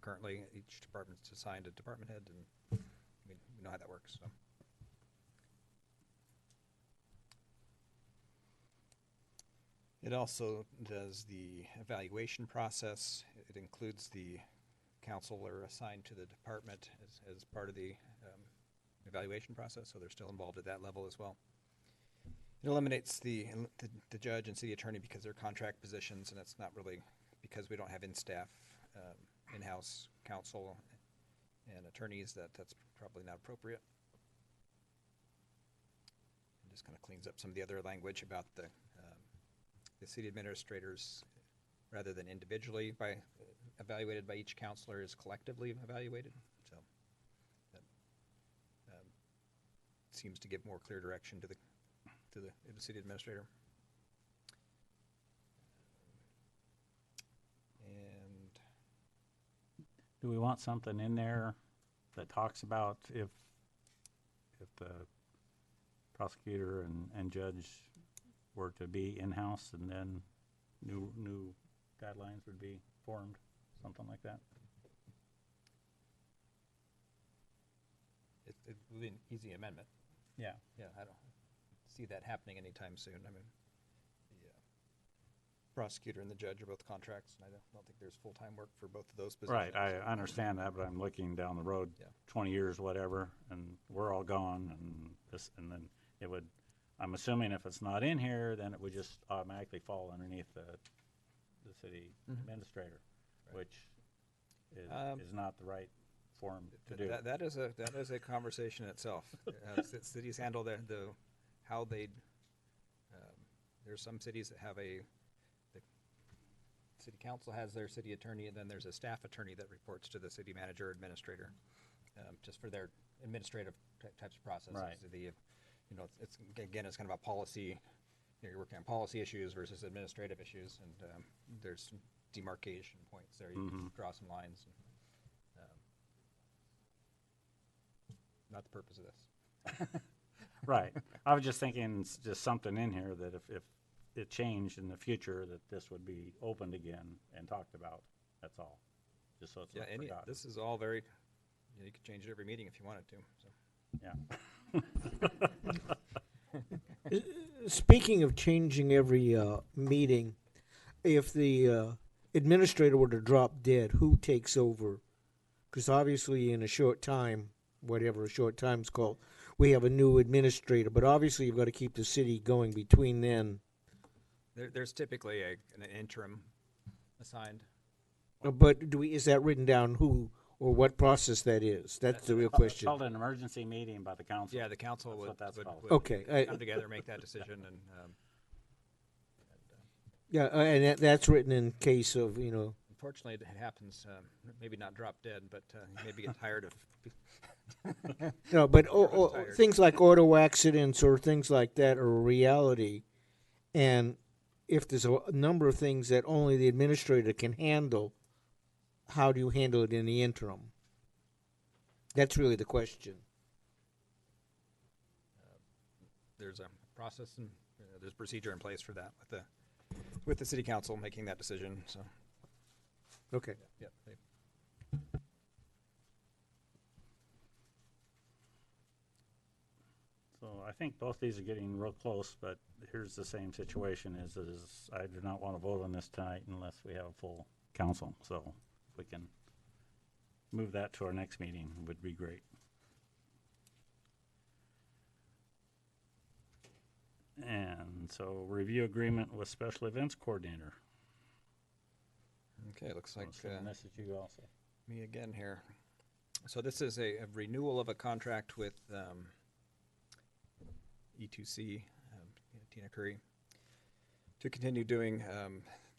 E: Currently each department's assigned a department head, and we know how that works. So. It also does the evaluation process. It includes the counselor assigned to the department as part of the evaluation process, so they're still involved at that level as well. It eliminates the judge and city attorney because they're contract positions, and it's not really because we don't have in-house counsel and attorneys that's probably not appropriate. It just kind of cleans up some of the other language about the city administrators, rather than individually evaluated by each counselor, is collectively evaluated. So that seems to give more clear direction to the city administrator. And
A: Do we want something in there that talks about if the prosecutor and judge were to be in-house, and then new guidelines would be formed, something like that?
E: it would be an easy amendment.
A: Yeah.
E: Yeah, I don't see that happening anytime soon. I mean, the prosecutor and the judge are both contracts, and I don't think there's full-time work for both of those positions.
A: Right, I understand that, but I'm looking down the road,
E: Yeah.
A: 20 years, whatever, and we're all gone, and then it would, I'm assuming if it's not in here, then it would just automatically fall underneath the city administrator, which is not the right form to do.
E: That is a conversation in itself. Cities handle how they. There's some cities that have the city council has their city attorney, and then there's a staff attorney that reports to the city manager or administrator, just for their administrative types of processes.
A: Right.
E: It's kind of a policy. You're working on policy issues versus administrative issues, and there's some demarcation points there. You can draw some lines. Not the purpose of this.
A: Right. I was just thinking just something in here that if it changed in the future, that this would be opened again and talked about. That's all. Just so it's not forgotten.
E: This is all very. You could change it every meeting if you wanted to. So.
A: Yeah.
G: Speaking of changing every meeting, if the administrator were to drop dead, who takes over? Because obviously in a short time, whatever a short time's called, we have a new administrator, but obviously you've got to keep the city going between then.
E: There's typically an interim assigned.
G: But is that written down who or what process that is? That's the real
A: It's
G: question.
A: called an emergency meeting by the council.
E: Yeah, the council
A: That's
E: would,
A: what that's
E: would,
A: called.
E: would
G: Okay,
E: come together, make that decision, and
G: yeah, and that's written in case of,
E: unfortunately it happens. Maybe not drop dead, but maybe get tired of.
G: but
E: Everyone's tired.
G: things like auto accidents or things like that are a reality. And if there's a number of things that only the administrator can handle, how do you handle it in the interim? That's really the question.
E: There's a process and there's procedure in place for that with the city council making that decision. So
G: Okay.
E: yeah.
A: So I think both these are getting real close, but here's the same situation is I do not want to vote on this tonight unless we have a full council. So if we can move that to our next meeting, it would be great. And so review agreement with special events coordinator.
E: Okay, looks
A: I'll
E: like
A: send a message to you also.
E: me again here. So this is a renewal of a contract with E2C, Tina Curry, to continue doing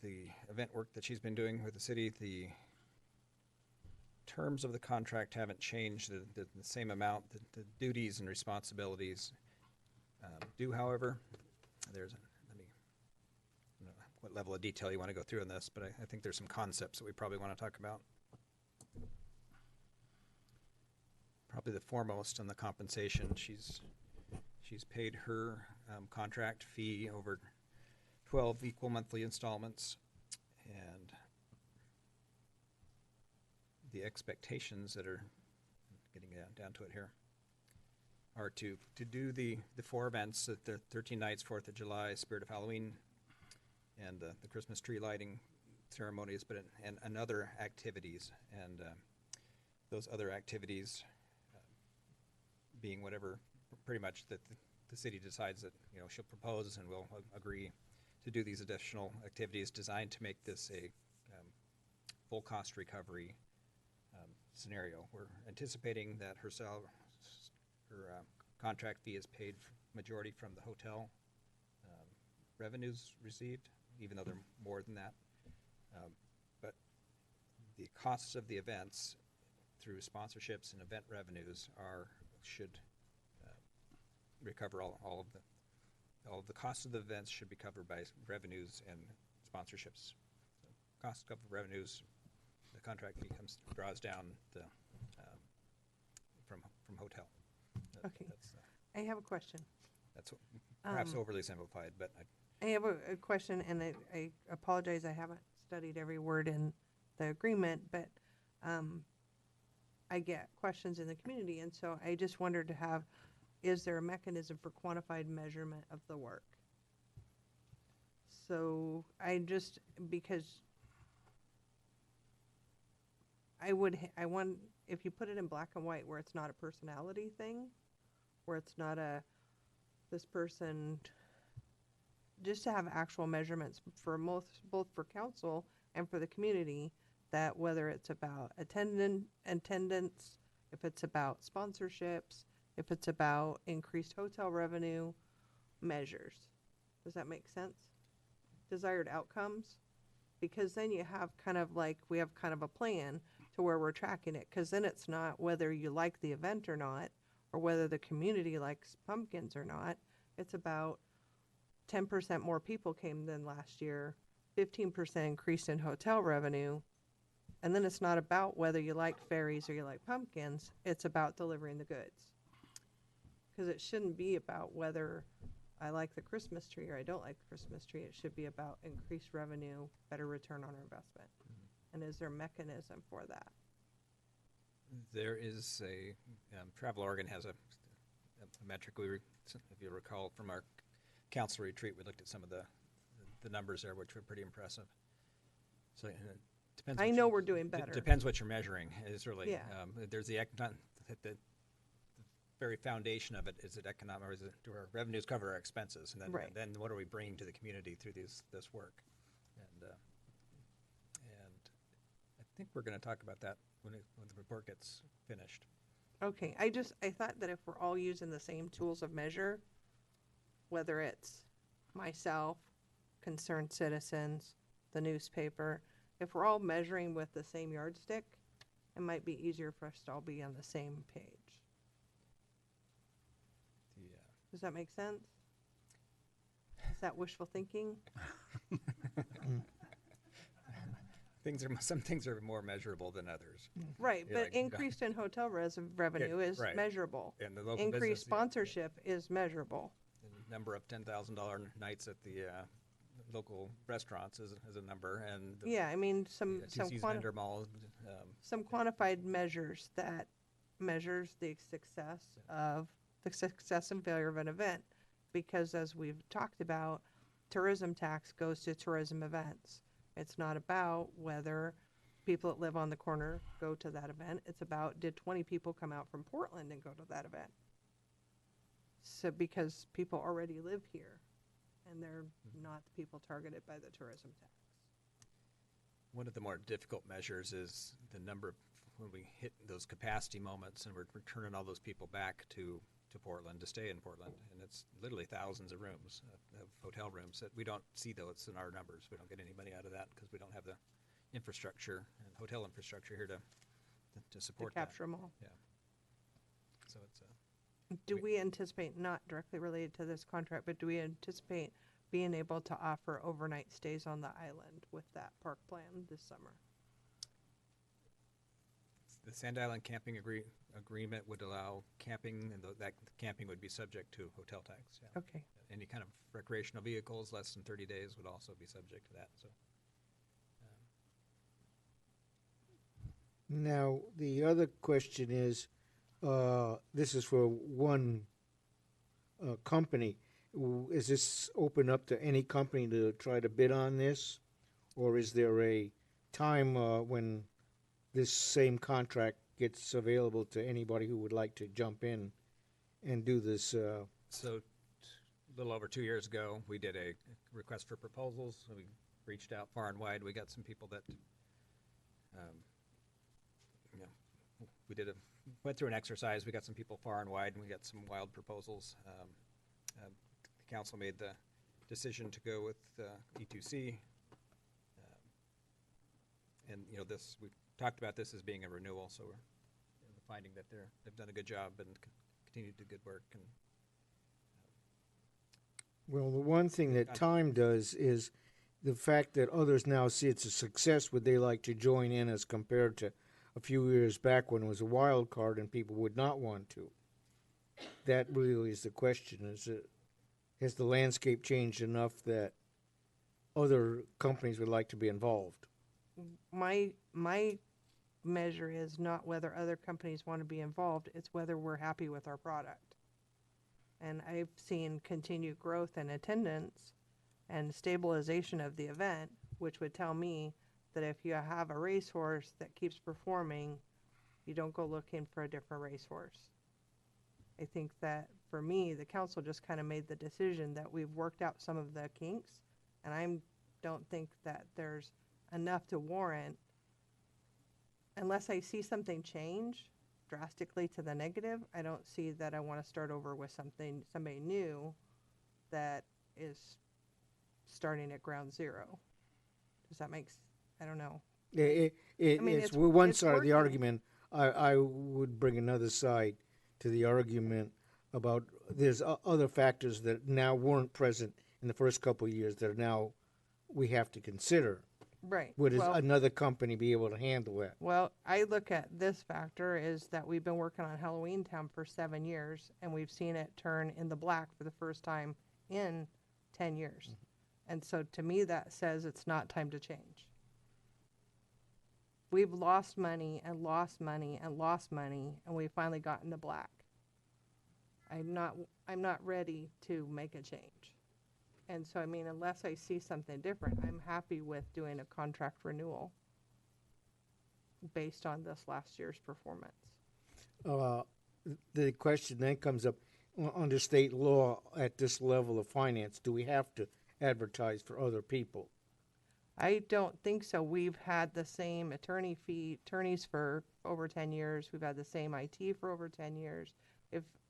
E: the event work that she's been doing with the city. The terms of the contract haven't changed, the same amount. The duties and responsibilities do, however, there's, let me, I don't know what level of detail you want to go through in this, but I think there's some concepts that we probably want to talk about. Probably the foremost on the compensation, she's paid her contract fee over 12 equal monthly installments, and the expectations that are getting down to it here are to do the 4 events, the 13 nights, 4th of July, Spirit of Halloween, and the Christmas tree lighting ceremonies, and other activities, and those other activities being whatever pretty much that the city decides that, you know, she'll propose, and we'll agree to do these additional activities designed to make this a full cost recovery scenario. We're anticipating that her contract fee is paid majority from the hotel revenues received, even though they're more than that. But the costs of the events through sponsorships and event revenues should recover all of the costs of the events should be covered by revenues and sponsorships. So cost of revenues, the contract fee draws down the from hotel.
B: Okay.
E: That's,
B: I have a question.
E: that's perhaps overly simplified, but
B: I have a question, and I apologize, I haven't studied every word in the agreement, but I get questions in the community, and so I just wondered is there a mechanism for quantified measurement of the work? So because I want, if you put it in black and white where it's not a personality thing, where it's not this person, just to have actual measurements for both for council and for the community, that whether it's about attendance, if it's about sponsorships, if it's about increased hotel revenue, measures. Does that make sense? Desired outcomes? Because then you have we have kind of a plan to where we're tracking it, because then it's not whether you like the event or not, or whether the community likes pumpkins or not. It's about 10% more people came than last year, 15% increase in hotel revenue, and then it's not about whether you like fairies or you like pumpkins. It's about delivering the goods. Because it shouldn't be about whether I like the Christmas tree or I don't like the Christmas tree. It should be about increased revenue, better return on our investment. And is there a mechanism for that?
E: there is Travel Oregon has a metric. If you recall from our council retreat, we looked at some of the numbers there, which were pretty impressive. So it depends.
B: I know we're doing better.
E: It depends what you're measuring. Is really
B: Yeah.
E: There's the very foundation of it. Is it economic, or do our revenues cover our expenses? And then,
B: Right.
E: and then what are we bringing to the community through this work? And I think we're going to talk about that when the report gets finished.
B: Okay, I thought that if we're all using the same tools of measure, whether it's myself, concerned citizens, the newspaper, if we're all measuring with the same yardstick, it might be easier for us to all be on the same page. Does that make sense? Is that wishful thinking?
E: Some things are more measurable than others.
B: Right,
E: Yeah,
B: but
E: like,
B: increased in hotel revenue is
E: right.
B: measurable.
E: And the local
B: Increased
E: business, yeah.
B: sponsorship is measurable.
E: The number of $10,000 nights at the local restaurants is a number, and the
B: Yeah, I mean, some
E: TC's vendor mall.
B: some quantified measures that measures the success and failure of an event, because as we've talked about, tourism tax goes to tourism events. It's not about whether people that live on the corner go to that event. It's about, did 20 people come out from Portland and go to that event? So because people already live here and they're not the people targeted by the tourism tax.
E: One of the more difficult measures is the number of, when we hit those capacity moments and we're turning all those people back to Portland, to stay in Portland, and it's literally thousands of rooms, of hotel rooms, that we don't see those in our numbers. We don't get any money out of that because we don't have the infrastructure and hotel infrastructure here to support
B: To capture
E: that.
B: them all.
E: Yeah. So it's
B: Do
E: We-
B: we anticipate, not directly related to this contract, but do we anticipate being able to offer overnight stays on the island with that park plan this summer?
E: The Sand Island camping agreement would allow camping, and that camping would be subject to hotel tax. Yeah.
B: Okay.
E: Any kind of recreational vehicles less than 30 days would also be subject to that. So,
G: Now, the other question is, this is for one company. Is this open up to any company to try to bid on this? Or is there a time when this same contract gets available to anybody who would like to jump in and do this?
E: so a little over 2 years ago, we did a request for proposals. We reached out far and wide. We got some people that, you know, went through an exercise. We got some people far and wide, and we got some wild proposals. The council made the decision to go with E2C. And, you know, we've talked about this as being a renewal, so we're finding that they've done a good job and continue to do good work. And
G: Well, the one thing that time does is the fact that others now see it's a success. Would they like to join in as compared to a few years back when it was a wild card and people would not want to? That really is the question. Has the landscape changed enough that other companies would like to be involved?
B: My measure is not whether other companies want to be involved, it's whether we're happy with our product. And I've seen continued growth in attendance and stabilization of the event, which would tell me that if you have a racehorse that keeps performing, you don't go looking for a different racehorse. I think that for me, the council just kind of made the decision that we've worked out some of the kinks, and I don't think that there's enough to warrant, unless I see something change drastically to the negative, I don't see that I want to start over with somebody new that is starting at ground zero. Does that make I don't know.
G: I mean,
B: it's
G: one
B: it's
G: side of the
B: working.
G: argument. I would bring another side to the argument about there's other factors that now weren't present in the first couple of years that are now we have to consider.
B: Right.
G: Would
B: Well,
G: another company be able to handle that?
B: well, I look at this factor is that we've been working on Halloween Town for 7 years, and we've seen it turn in the black for the first time in 10 years. And so to me, that says it's not time to change. We've lost money and lost money and lost money, and we finally got in the black. I'm not ready to make a change. And so, I mean, unless I see something different, I'm happy with doing a contract renewal based on this last year's performance.
G: The question then comes up, under state law at this level of finance, do we have to advertise for other people?
B: I don't think so. We've had the same attorneys for over 10 years. We've had the same IT for over 10 years.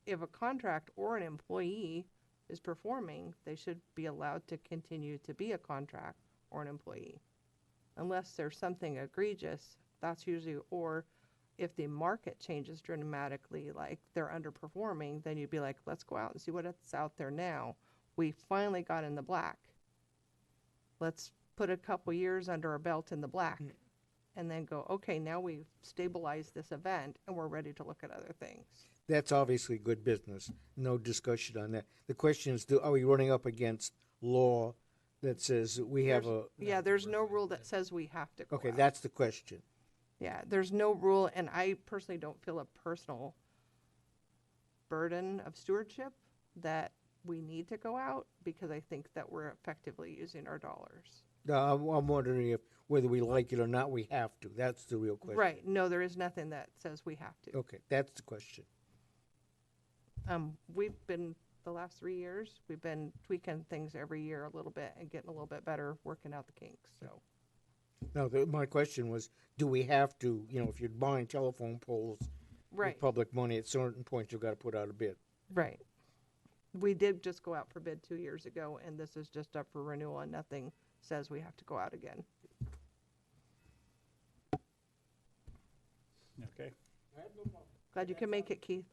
B: If a contract or an employee is performing, they should be allowed to continue to be a contract or an employee. Unless there's something egregious, that's usually, or if the market changes dramatically, like they're underperforming, then you'd be like, let's go out and see what's out there now. We finally got in the black. Let's put a couple years under our belt in the black and then go, okay, now we've stabilized this event and we're ready to look at other things.
G: That's obviously good business. No discussion on that. The question is, are we running up against law that says we have a?
B: Yeah, there's no rule that says we have to go
G: Okay,
B: out.
G: that's the question.
B: Yeah, there's no rule, and I personally don't feel a personal burden of stewardship that we need to go out because I think that we're effectively using our dollars.
G: I'm wondering whether we like it or not, we have to. That's the real question.
B: Right. No, there is nothing that says we have to.
G: Okay, that's the question.
B: We've been, the last 3 years, we've been tweaking things every year a little bit and getting a little bit better, working out the kinks, so.
G: No, my question was, do we have to, if you're buying telephone poles
B: Right,
G: with public money, at certain points you've got to put out a bid?
B: right. We did just go out for bid 2 years ago, and this is just up for renewal, and nothing says we have to go out again.
A: Okay.
B: Glad you can make it, Keith.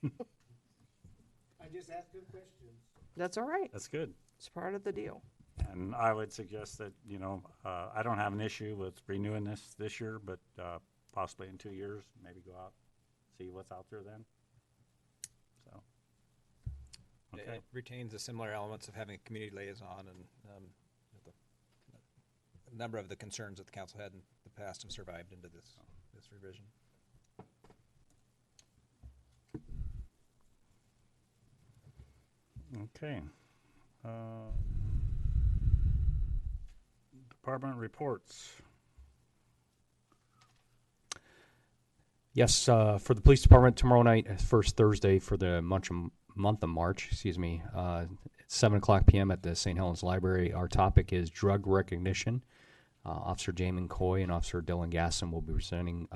G: I just asked him questions.
B: That's all right.
A: That's good.
B: It's part of the deal.
A: And I would suggest that, I don't have an issue with renewing this year, but possibly in 2 years, maybe go out, see what's out there then. So,
E: It
A: okay.
E: retains the similar elements of having a community liaison, and a number of the concerns that the council had in the past have survived into this revision.
A: Okay. Department reports.
I: Yes, for the police department tomorrow night, first Thursday for the month of March, at 7 o'clock p.m. at the St. Helens Library. Our topic is drug recognition. Officer Jamin Coy and Officer Dylan Gasson will be presenting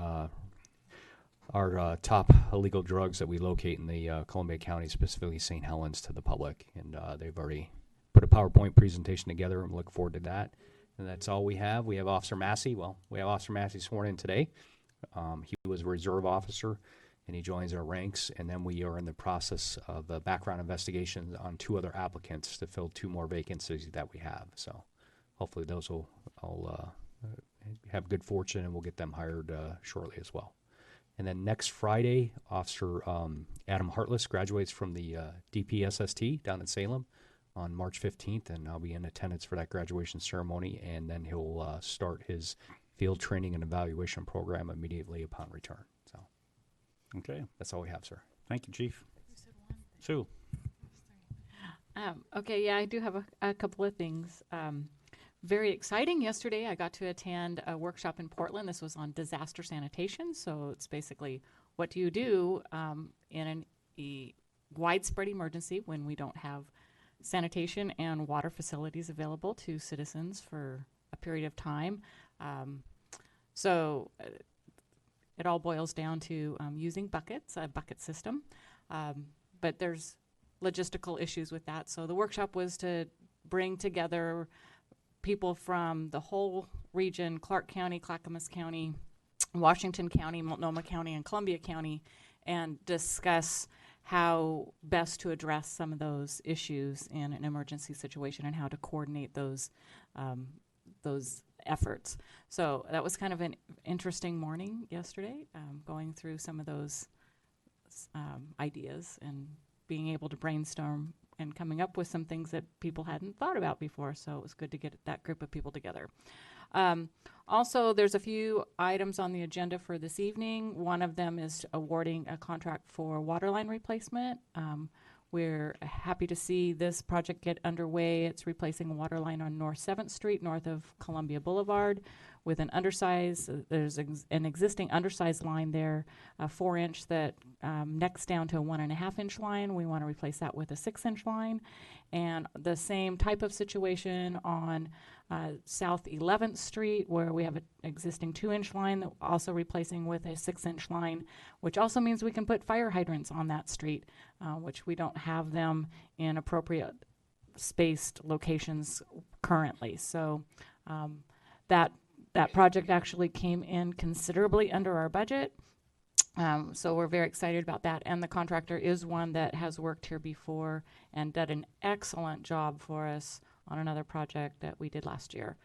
I: our top illegal drugs that we locate in the Columbia County, specifically St. Helens, to the public. And they've already put a PowerPoint presentation together, and we look forward to that. And that's all we have. We have Officer Massey. Well, we have Officer Massey sworn in today. He was a reserve officer, and he joins our ranks. And then we are in the process of a background investigation on 2 other applicants to fill 2 more vacancies that we have. So hopefully those will have good fortune, and we'll get them hired shortly as well. And then next Friday, Officer Adam Hartless graduates from the DPSST down in Salem on March 15th, and I'll be in attendance for that graduation ceremony, and then he'll start his field training and evaluation program immediately upon return. So
A: Okay.
I: that's all we have, sir.
A: Thank you, Chief. Sue.
C: Okay, yeah, I do have a couple of things. Very exciting. Yesterday, I got to attend a workshop in Portland. This was on disaster sanitation. So it's basically what do you do in a widespread emergency when we don't have sanitation and water facilities available to citizens for a period of time. So it all boils down to using buckets, a bucket system. But there's logistical issues with that. So the workshop was to bring together people from the whole region, Clark County, Clackamas County, Washington County, Multnomah County, and Columbia County, and discuss how best to address some of those issues in an emergency situation and how to coordinate those efforts. So that was kind of an interesting morning yesterday, going through some of those ideas and being able to brainstorm and coming up with some things that people hadn't thought about before. So it was good to get that group of people together. Also, there's a few items on the agenda for this evening. One of them is awarding a contract for water line replacement. We're happy to see this project get underway. It's replacing a water line on North 7th Street, north of Columbia Boulevard, with an undersized, there's an existing undersized line there, a 4-inch that necks down to a 1.5-inch line. We want to replace that with a 6-inch line. And the same type of situation on South 11th Street, where we have an existing 2-inch line that also replacing with a 6-inch line, which also means we can put fire hydrants on that street, which we don't have them in appropriate spaced locations currently. So that project actually came in considerably under our budget. So we're very excited about that. And the contractor is one that has worked here before and did an excellent job for us on another project that we did last year.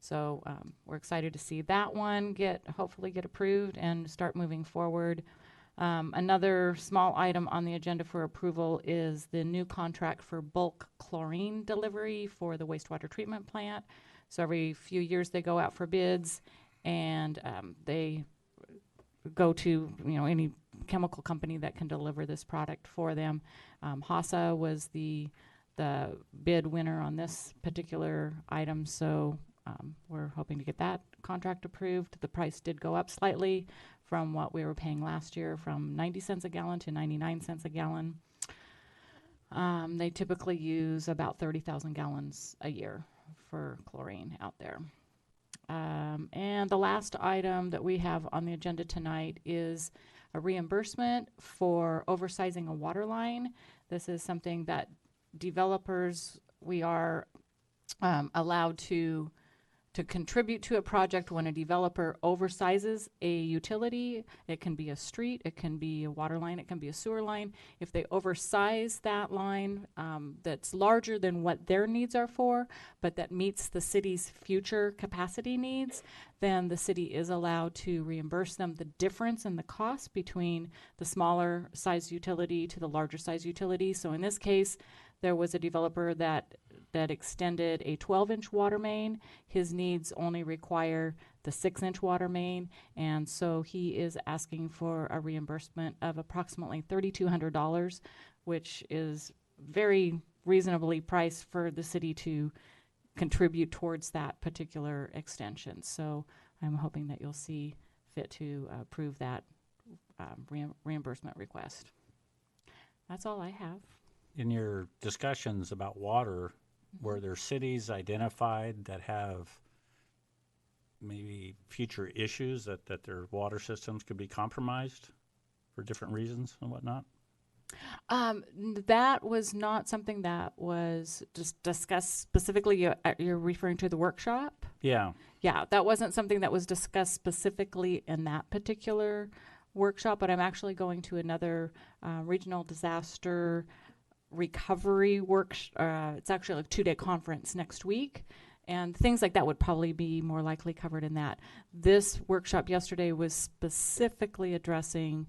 C: So we're excited to see that one hopefully get approved and start moving forward. Another small item on the agenda for approval is the new contract for bulk chlorine delivery for the wastewater treatment plant. So every few years they go out for bids, and they go to any chemical company that can deliver this product for them. HASA was the bid winner on this particular item, so we're hoping to get that contract approved. The price did go up slightly from what we were paying last year, from 90 cents a gallon to 99 cents a gallon. They typically use about 30,000 gallons a year for chlorine out there. And the last item that we have on the agenda tonight is a reimbursement for oversizing a water line. This is something that developers, we are allowed to to contribute to a project when a developer oversizes a utility. It can be a street, it can be a water line, it can be a sewer line. If they oversize that line that's larger than what their needs are for, but that meets the city's future capacity needs, then the city is allowed to reimburse them the difference in the cost between the smaller size utility to the larger size utility. So in this case, there was a developer that extended a 12-inch water main. His needs only require the 6-inch water main, and so he is asking for a reimbursement of approximately $3,200, which is very reasonably priced for the city to contribute towards that particular extension. So I'm hoping that you'll see fit to approve that reimbursement request. That's all I have.
A: In your discussions about water, were there cities identified that have maybe future issues that their water systems could be compromised for different reasons and whatnot?
C: That was not something that was just discussed specifically. You're referring to the workshop?
A: Yeah.
C: Yeah, that wasn't something that was discussed specifically in that particular workshop, but I'm actually going to another regional disaster recovery it's actually a 2-day conference next week, and things like that would probably be more likely covered in that. This workshop yesterday was specifically addressing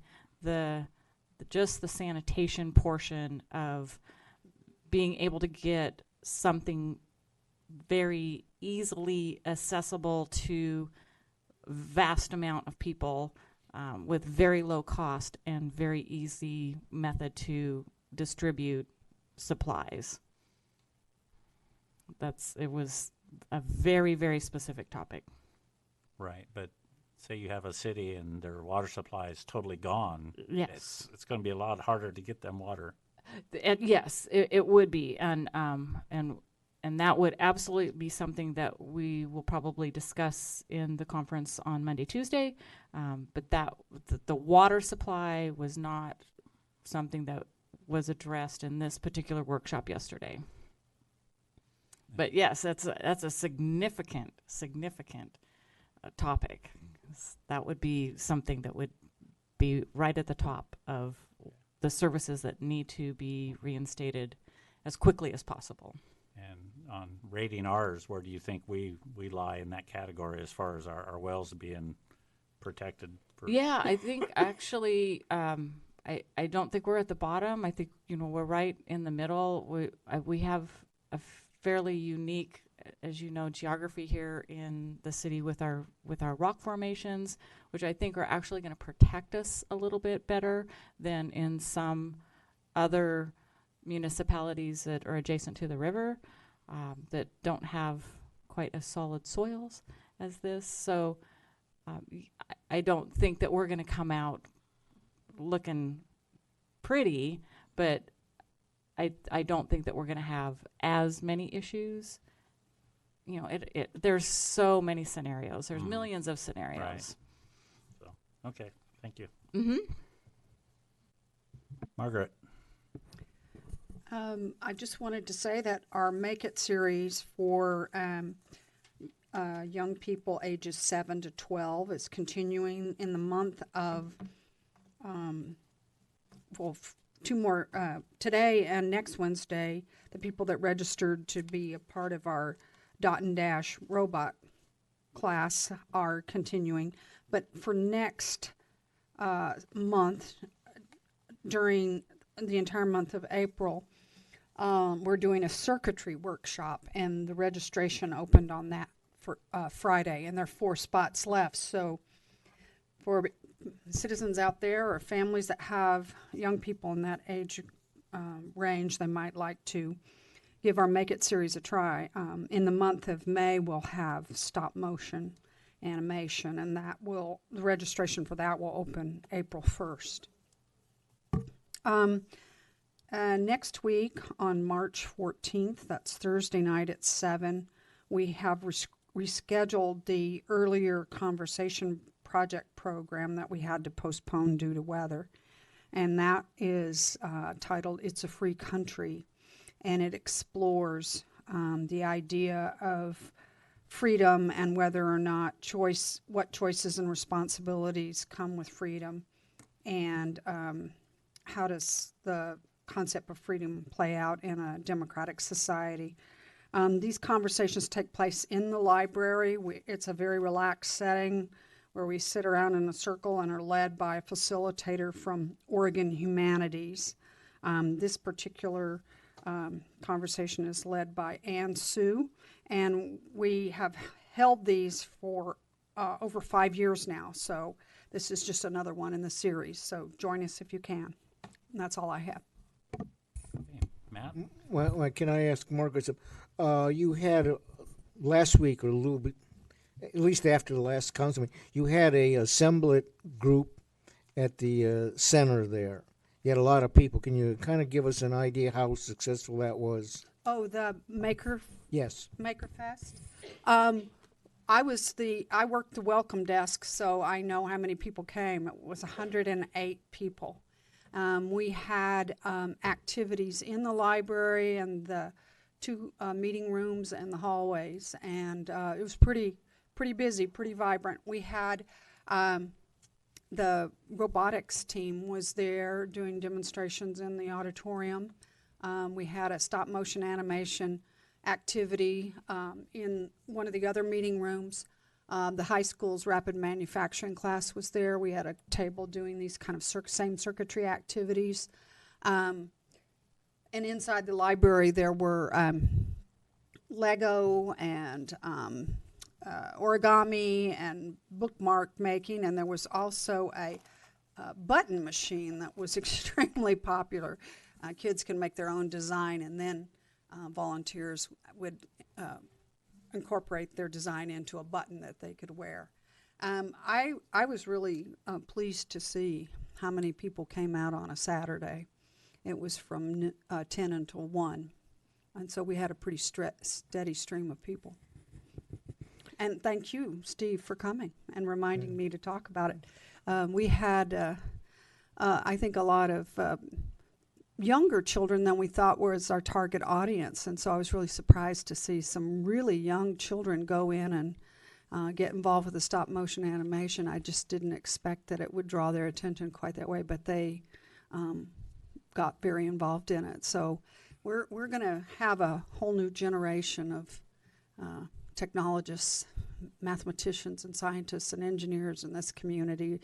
C: just the sanitation portion of being able to get something very easily accessible to vast amount of people with very low cost and very easy method to distribute supplies. It was a very, very specific topic.
A: Right, but say you have a city and their water supply is totally gone.
C: Yes.
A: It's going to be a lot harder to get them water.
C: Yes, it would be, and that would absolutely be something that we will probably discuss in the conference on Monday, Tuesday. But the water supply was not something that was addressed in this particular workshop yesterday. But yes, that's a significant topic. That would be something that would be right at the top of the services that need to be reinstated as quickly as possible.
A: And on rating ours, where do you think we lie in that category as far as our wells being protected?
C: Yeah, I think actually, I don't think we're at the bottom. I think we're right in the middle. We have a fairly unique, as you know, geography here in the city with our rock formations, which I think are actually going to protect us a little bit better than in some other municipalities that are adjacent to the river that don't have quite as solid soils as this. So I don't think that we're going to come out looking pretty, but I don't think that we're going to have as many issues. There's so many scenarios. There's millions of scenarios.
A: Right. So, okay, thank you.
C: Mm-hmm.
A: Margaret.
J: I just wanted to say that our Make It series for young people ages 7 to 12 is continuing in the month of, 2 more, today and next Wednesday. The people that registered to be a part of our Dot and Dash robot class are continuing. But for next month, during the entire month of April, we're doing a circuitry workshop, and the registration opened on that for Friday, and there are 4 spots left. So for citizens out there or families that have young people in that age range, they might like to give our Make It series a try. In the month of May, we'll have stop motion animation, and the registration for that will open April 1st. Next week on March 14th, that's Thursday night at 7, we have rescheduled the earlier conversation project program that we had to postpone due to weather. And that is titled It's a Free Country. And it explores the idea of freedom and whether or not what choices and responsibilities come with freedom, and how does the concept of freedom play out in a democratic society. These conversations take place in the library. It's a very relaxed setting where we sit around in a circle and are led by a facilitator from Oregon Humanities. This particular conversation is led by Ann Sue, and we have held these for over 5 years now, so this is just another one in the series. So join us if you can. And that's all I have.
A: Okay. Matt?
G: Well, can I ask Margaret? You had last week, or a little bit, at least after the last council meeting, you had a assemblate group at the center there. You had a lot of people. Can you kind of give us an idea how successful that was?
J: Oh, the
G: Yes.
J: Maker Fest. I worked the welcome desk, so I know how many people came. It was 108 people. We had activities in the library and the two meeting rooms and the hallways, and it was pretty busy, pretty vibrant. We had the robotics team was there doing demonstrations in the auditorium. We had a stop motion animation activity in one of the other meeting rooms. The high school's rapid manufacturing class was there. We had a table doing these kind of same circuitry activities. And inside the library there were Lego and origami and bookmark making, and there was also a button machine that was extremely popular. Kids can make their own design, and then volunteers would incorporate their design into a button that they could wear. I was really pleased to see how many people came out on a Saturday. It was from 10 until 1, and so we had a pretty steady stream of people. And thank you, Steve, for coming and reminding me to talk about it. We had, I think, a lot of younger children than we thought was our target audience, and so I was really surprised to see some really young children go in and get involved with the stop motion animation. I just didn't expect that it would draw their attention quite that way, but they got very involved in it. So we're going to have a whole new generation of technologists, mathematicians and scientists and engineers in this community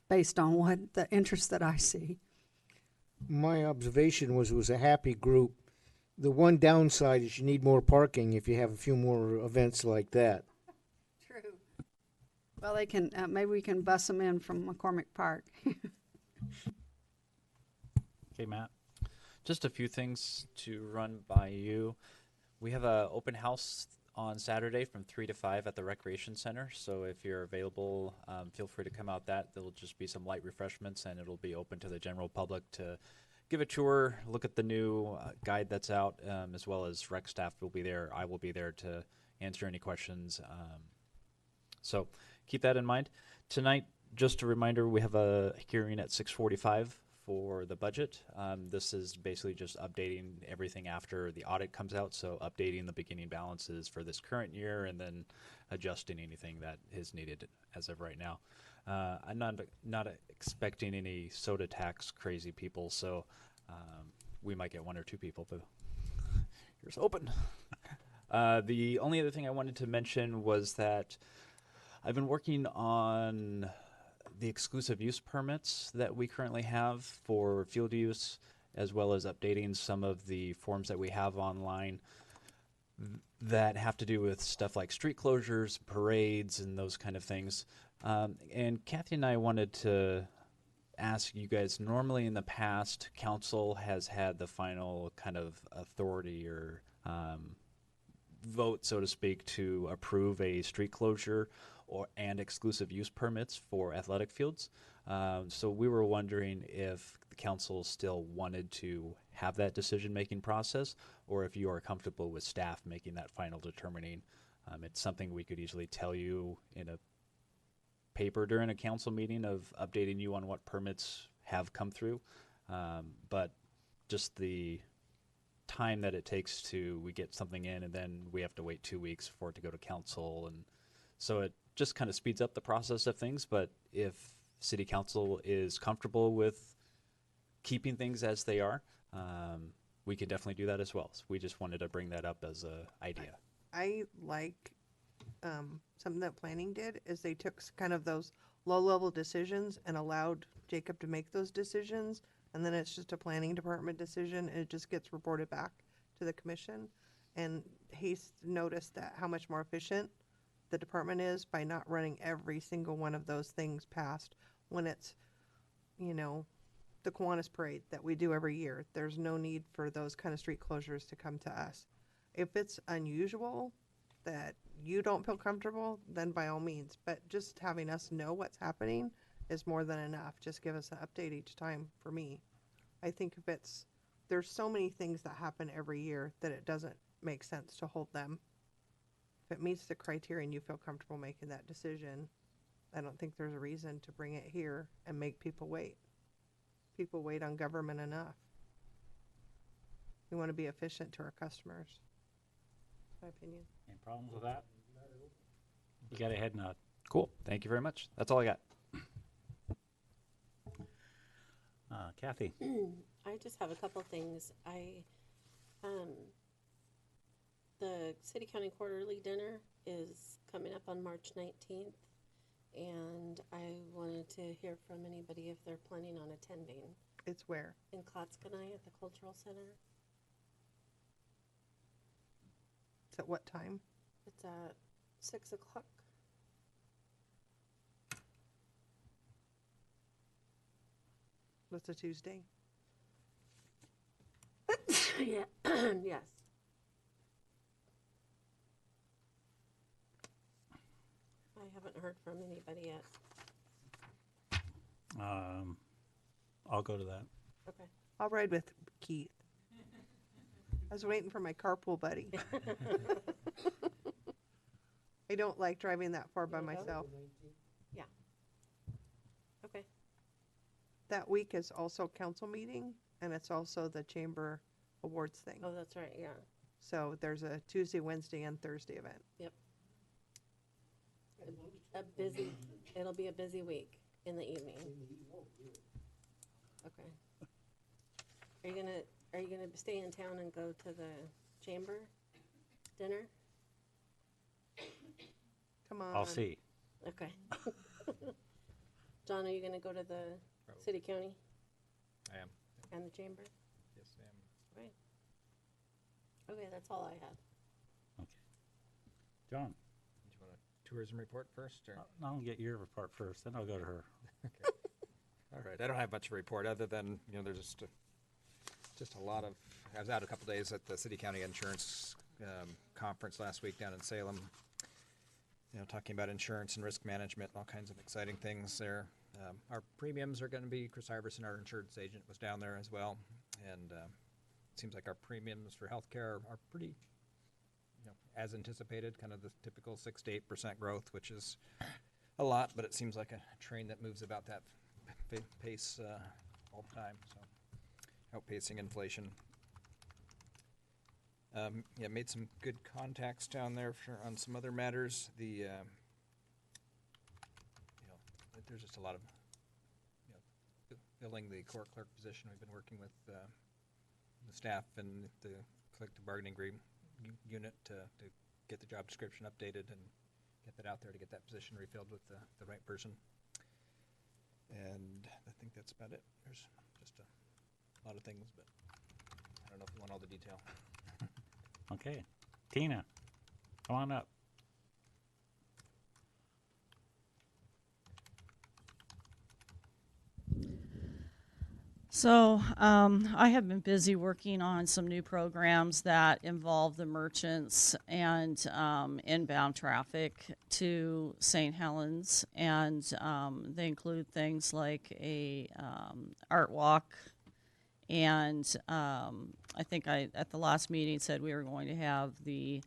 J: based on what the interest that I see.
G: My observation was it was a happy group. The one downside is you need more parking if you have a few more events like that.
J: True. Well, they can, maybe we can bus them in from McCormick Park.
A: Okay, Matt?
D: Just a few things to run by you. We have a open house on Saturday from 3 to 5 at the Recreation Center. So if you're available, feel free to come out. There'll just be some light refreshments, and it'll be open to the general public to give a tour, look at the new guide that's out, as well as rec staff will be there. I will be there to answer any questions. So keep that in mind. Tonight, just a reminder, we have a hearing at 6:45 for the budget. This is basically just updating everything after the audit comes out, so updating the beginning balances for this current year and then adjusting anything that is needed as of right now. I'm not expecting any soda tax crazy people, so we might get 1 or 2 people, but here's open. The only other thing I wanted to mention was that I've been working on the exclusive use permits that we currently have for field use, as well as updating some of the forms that we have online that have to do with stuff like street closures, parades, and those kind of things. And Kathy and I wanted to ask you guys, normally in the past, council has had the final kind of authority or vote, so to speak, to approve a street closure and exclusive use permits for athletic fields. So we were wondering if the council still wanted to have that decision-making process, or if you are comfortable with staff making that final determining. It's something we could easily tell you in a paper during a council meeting of updating you on what permits have come through. But just the time that it takes we get something in and then we have to wait 2 weeks for it to go to council. And so it just kind of speeds up the process of things. But if city council is comfortable with keeping things as they are, we can definitely do that as well. So we just wanted to bring that up as a idea.
B: I like something that planning did is they took kind of those low-level decisions and allowed Jacob to make those decisions, and then it's just a planning department decision, and it just gets reported back to the commission. And he's noticed that how much more efficient the department is by not running every single one of those things past when it's, you know, the Kiwanis Parade that we do every year. There's no need for those kind of street closures to come to us. If it's unusual that you don't feel comfortable, then by all means. But just having us know what's happening is more than enough. Just give us an update each time for me. I think there's so many things that happen every year that it doesn't make sense to hold them. If it meets the criteria and you feel comfortable making that decision, I don't think there's a reason to bring it here and make people wait. People wait on government enough. We want to be efficient to our customers. My opinion.
A: Any problems with that? You got a head nod.
D: Cool. Thank you very much. That's all I got.
A: Kathy?
H: I just have a couple things. The City County Quarterly Dinner is coming up on March 19th, and I wanted to hear from anybody if they're planning on attending.
B: It's where?
H: In Clatskanie at the Cultural Center.
B: It's at what time?
H: It's at 6 o'clock.
B: What's a Tuesday?
H: Yeah. Yes. I haven't heard from anybody yet.
A: I'll go to that.
H: Okay.
B: I'll ride with Keith. I was waiting for my carpool buddy. I don't like driving that far by
H: You'll go?
B: myself.
H: Yeah. Okay.
B: That week is also council meeting, and it's also the chamber awards thing.
H: Oh, that's right. Yeah.
B: So there's a Tuesday, Wednesday, and Thursday event.
H: Yep. It'll be a busy week in the evening. Okay. Are you gonna stay in town and go to the chamber dinner?
B: Come on.
A: I'll see.
H: Okay. John, are you gonna go to the city county
E: I am.
H: and the chamber?
E: Yes, I am.
H: Right. Okay, that's all I had.
A: Okay. John,
E: Do you want a tourism report first, or?
A: I'll get your report first, then I'll go to her.
E: All right, I don't have much to report other than, there's just a lot of, I was out a couple days at the City County Insurance Conference last week down in Salem, talking about insurance and risk management and all kinds of exciting things there. Our premiums are going to be, Chris Iverson, our insurance agent, was down there as well, and it seems like our premiums for healthcare are pretty, as anticipated, kind of the typical 6 to 8% growth, which is a lot, but it seems like a train that moves about that pace all the time, so outpacing inflation. Made some good contacts down there on some other matters. There's just a lot of, filling the court clerk position. We've been working with the staff and the collective bargaining unit to get the job description updated and get that out there to get that position refilled with the right person. And I think that's about it. There's just a lot of things, but I don't know if you want all the detail.
A: Okay. Tina, come on up.
K: So I have been busy working on some new programs that involve the merchants and inbound traffic to St. Helens, and they include things like a art walk, and I think I at the last meeting said we were going to have the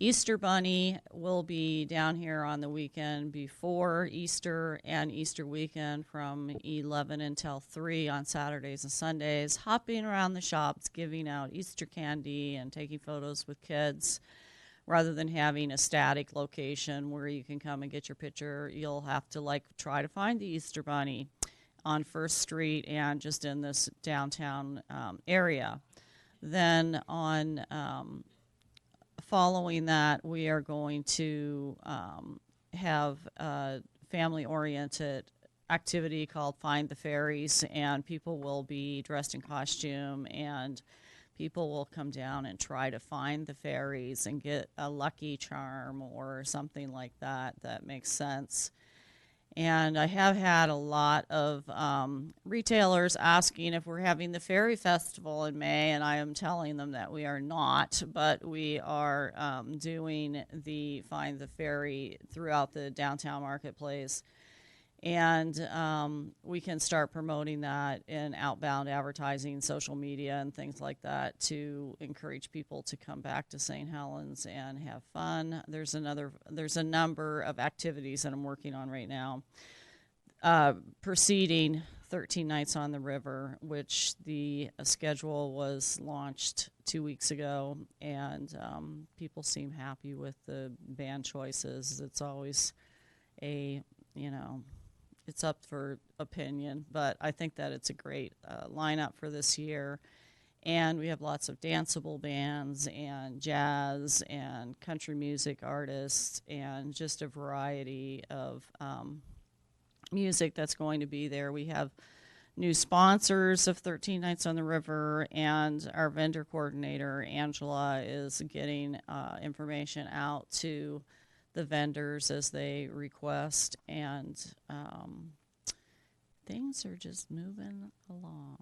K: Easter Bunny will be down here on the weekend before Easter and Easter weekend from 11 until 3 on Saturdays and Sundays, hopping around the shops, giving out Easter candy and taking photos with kids. Rather than having a static location where you can come and get your picture, you'll have to try to find the Easter Bunny on First Street and just in this downtown area. Then on following that, we are going to have a family-oriented activity called Find the Fairies, and people will be dressed in costume, and people will come down and try to find the fairies and get a lucky charm or something like that that makes sense. And I have had a lot of retailers asking if we're having the Fairy Festival in May, and I am telling them that we are not, but we are doing the Find the Fairy throughout the downtown marketplace. And we can start promoting that in outbound advertising, social media, and things like that to encourage people to come back to St. Helens and have fun. There's a number of activities that I'm working on right now. Preceding 13 Nights on the River, which the schedule was launched 2 weeks ago, and people seem happy with the band choices. It's always it's up for opinion, but I think that it's a great lineup for this year. And we have lots of danceable bands and jazz and country music artists and just a variety of music that's going to be there. We have new sponsors of 13 Nights on the River, and our vendor coordinator, Angela, is getting information out to the vendors as they request, and things are just moving along.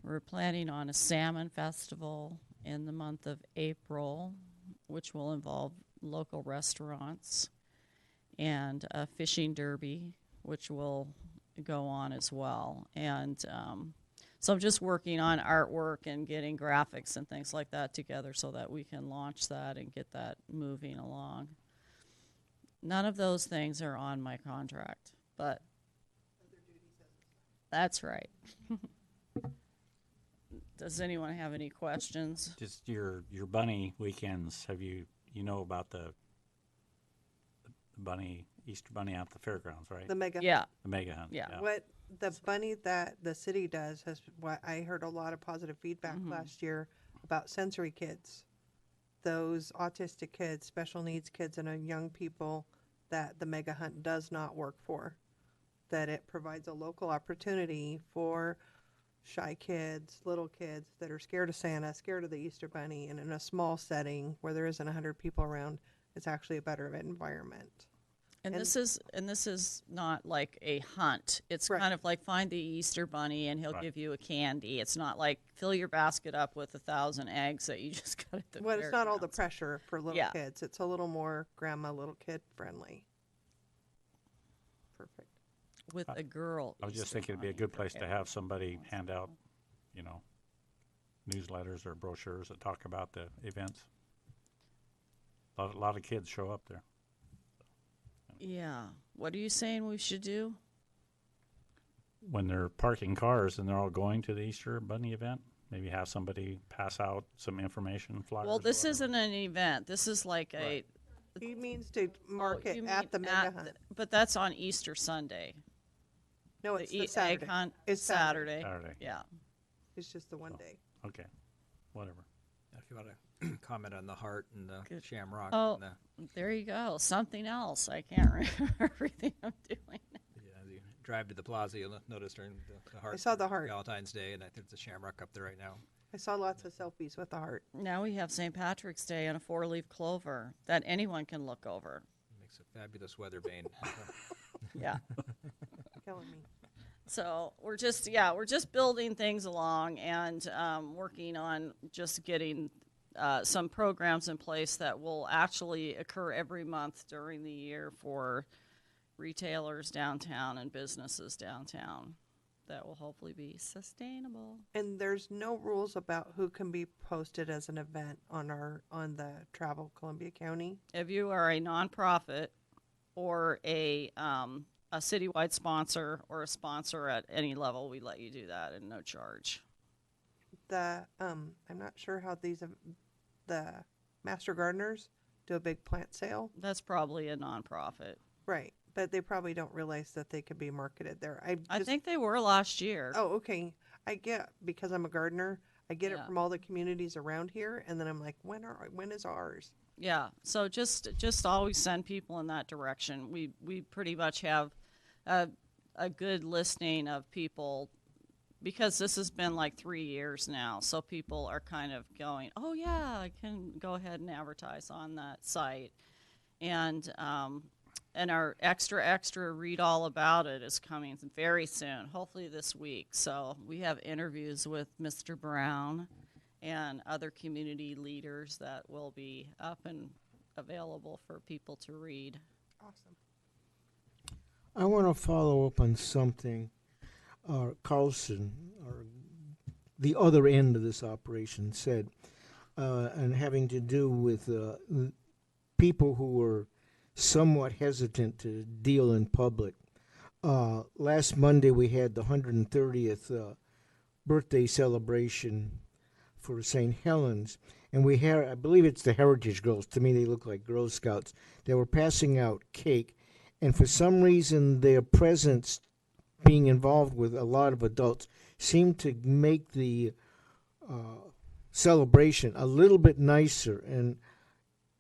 K: We're planning on a salmon festival in the month of April, which will involve local restaurants, and a fishing derby, which will go on as well. And so I'm just working on artwork and getting graphics and things like that together so that we can launch that and get that moving along. None of those things are on my contract, but that's right. Does anyone have any questions?
A: Just your bunny weekends. Have you about the bunny, Easter bunny out at the fairgrounds, right?
B: The mega.
K: Yeah.
A: The mega hunt.
K: Yeah.
B: What the bunny that the city does what I heard a lot of positive feedback last year about sensory kids, those autistic kids, special needs kids, and young people that the mega hunt does not work for. That it provides a local opportunity for shy kids, little kids that are scared of Santa, scared of the Easter Bunny, and in a small setting where there isn't 100 people around, it's actually a better environment.
K: And this is not like a hunt. It's
B: Right.
K: kind of like find the Easter Bunny and he'll
A: Right.
K: give you a candy. It's not like fill your basket up with 1,000 eggs that you just got at the
B: Well, it's not all the
K: fairgrounds.
B: pressure for little
K: Yeah.
B: kids. It's a little more grandma, little kid friendly. Perfect.
K: With a girl.
A: I was just
K: Easter
A: thinking it'd be a
K: Bunny
A: good
K: for
A: place to
K: everyone.
A: have somebody hand out, newsletters or brochures that talk about the events. A lot of kids show up there.
K: Yeah. What are you saying we should do?
A: When they're parking cars and they're all going to the Easter Bunny event, maybe have somebody pass out some information flyers.
K: Well,
A: or
K: this
A: whatever.
K: isn't an event. This is like
A: Right.
B: He means to
K: Oh,
B: market
K: you
B: at
K: mean
B: the mega hunt.
K: but that's on Easter Sunday.
B: No, it's the
K: egg
B: Saturday.
K: hunt
B: It's
K: is Saturday.
A: Saturday.
K: Yeah.
B: It's just the one day.
A: Okay, whatever.
E: If you want to comment on the heart and the
K: Good.
E: shamrock.
K: Oh,
E: And
K: there you go. Something else. I can't remember everything I'm doing.
E: as you drive to the plaza, you'll notice during the heart.
B: saw the heart.
E: Valentine's Day, and I think there's a shamrock up there right now.
B: I saw lots of selfies with the heart.
K: Now we have St. Patrick's Day and a 4-leaf clover that anyone can look over.
E: Makes a fabulous weather vane.
K: Yeah.
B: Killing me.
K: So we're just building things along and working on just getting some programs in place that will actually occur every month during the year for retailers downtown and businesses downtown that will hopefully be sustainable.
B: And there's no rules about who can be posted as an event on the Travel Columbia County.
K: If you are a nonprofit or a citywide sponsor or a sponsor at any level, we let you do that at no charge.
B: I'm not sure how the Master Gardeners do a big plant sale.
K: That's probably a nonprofit.
B: Right. But they probably don't realize that they could be marketed there.
K: I think they were last year.
B: Oh, okay. I get, because I'm a gardener, I get it
K: Yeah.
B: from all the communities around here, and then I'm like, when is ours?
K: Yeah, so just always send people in that direction. We pretty much have a good listening of people, because this has been like 3 years now, so people are kind of going, oh yeah, I can go ahead and advertise on that site. And our extra read all about it is coming very soon, hopefully this week. So we have interviews with Mr. Brown and other community leaders that will be up and available for people to read.
B: Awesome.
G: I want to follow up on something Carlson, or the other end of this operation, said, and having to do with people who were somewhat hesitant to deal in public. Last Monday we had the 130th birthday celebration for St. Helens, and we had, I believe it's the Heritage Girls, to me they look like Girl Scouts. They were passing out cake, and for some reason their presence, being involved with a lot of adults, seemed to make the celebration a little bit nicer. And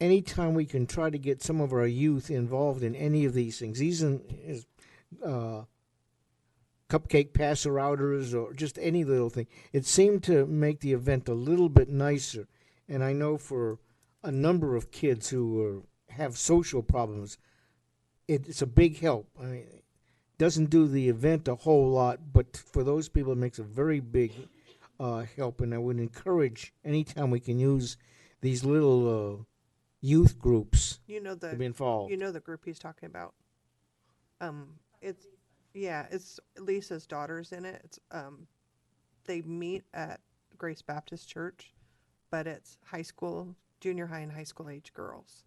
G: anytime we can try to get some of our youth involved in any of these things, these is cupcake passer-outers or just any little thing, it seemed to make the event a little bit nicer. And I know for a number of kids who have social problems, it's a big help. I mean, it doesn't do the event a whole lot, but for those people it makes a very big help. And I would encourage anytime we can use these little youth groups to be involved.
B: You know the group he's talking about. It's Lisa's daughter's in it. It's they meet at Grace Baptist Church, but it's high school, junior high, and high school age girls.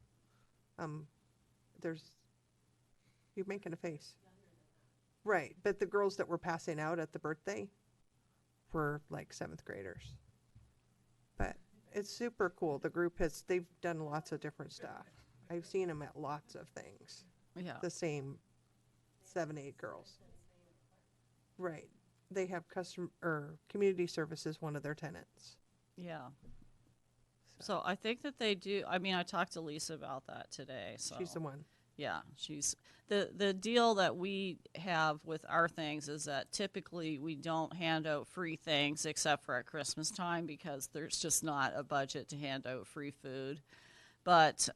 B: You're making a face. Right, but the girls that were passing out at the birthday were like 7th graders. But it's super cool. The group they've done lots of different stuff. I've seen them at lots of things.
K: Yeah.
B: The same 7, 8 girls. Right. They have community services, one of their tenants.
K: Yeah. So I think that they do. I mean, I talked to Lisa about that today. So
B: She's the one.
K: Yeah, she's the deal that we have with our things is that typically we don't hand out free things except for at Christmas time, because there's just not a budget to hand out free food. But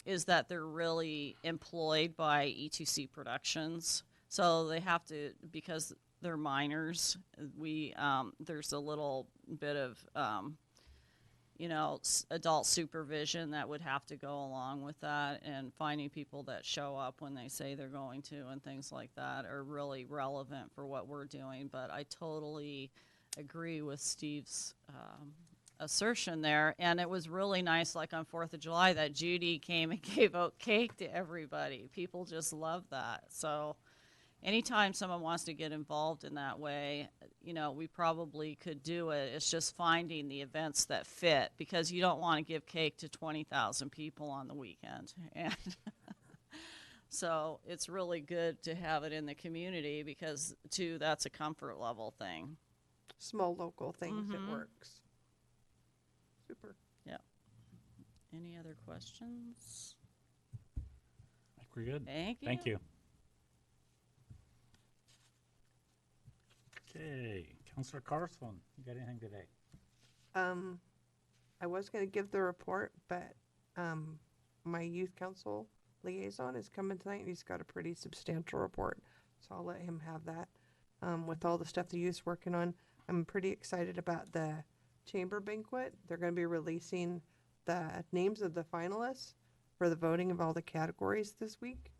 K: is that they're really employed by E2C Productions, so they have to, because they're minors. There's a little bit of adult supervision that would have to go along with that, and finding people that show up when they say they're going to and things like that are really relevant for what we're doing. But I totally agree with Steve's assertion there, and it was really nice, like on 4th of July, that Judy came and gave out cake to everybody. People just love that. So anytime someone wants to get involved in that way, we probably could do it. It's just finding the events that fit, because you don't want to give cake to 20,000 people on the weekend. And so it's really good to have it in the community, because, too, that's a comfort level thing.
B: Small local things, it works. Super.
K: Yeah. Any other questions?
A: I think we're good.
K: Thank you.
A: Thank you. Okay, Councilor Carlson, you got anything today?
B: I was going to give the report, but my youth council liaison is coming tonight, and he's got a pretty substantial report, so I'll let him have that. With all the stuff the youth's working on, I'm pretty excited about the chamber banquet. They're going to be releasing the names of the finalists for the voting of all the categories this week,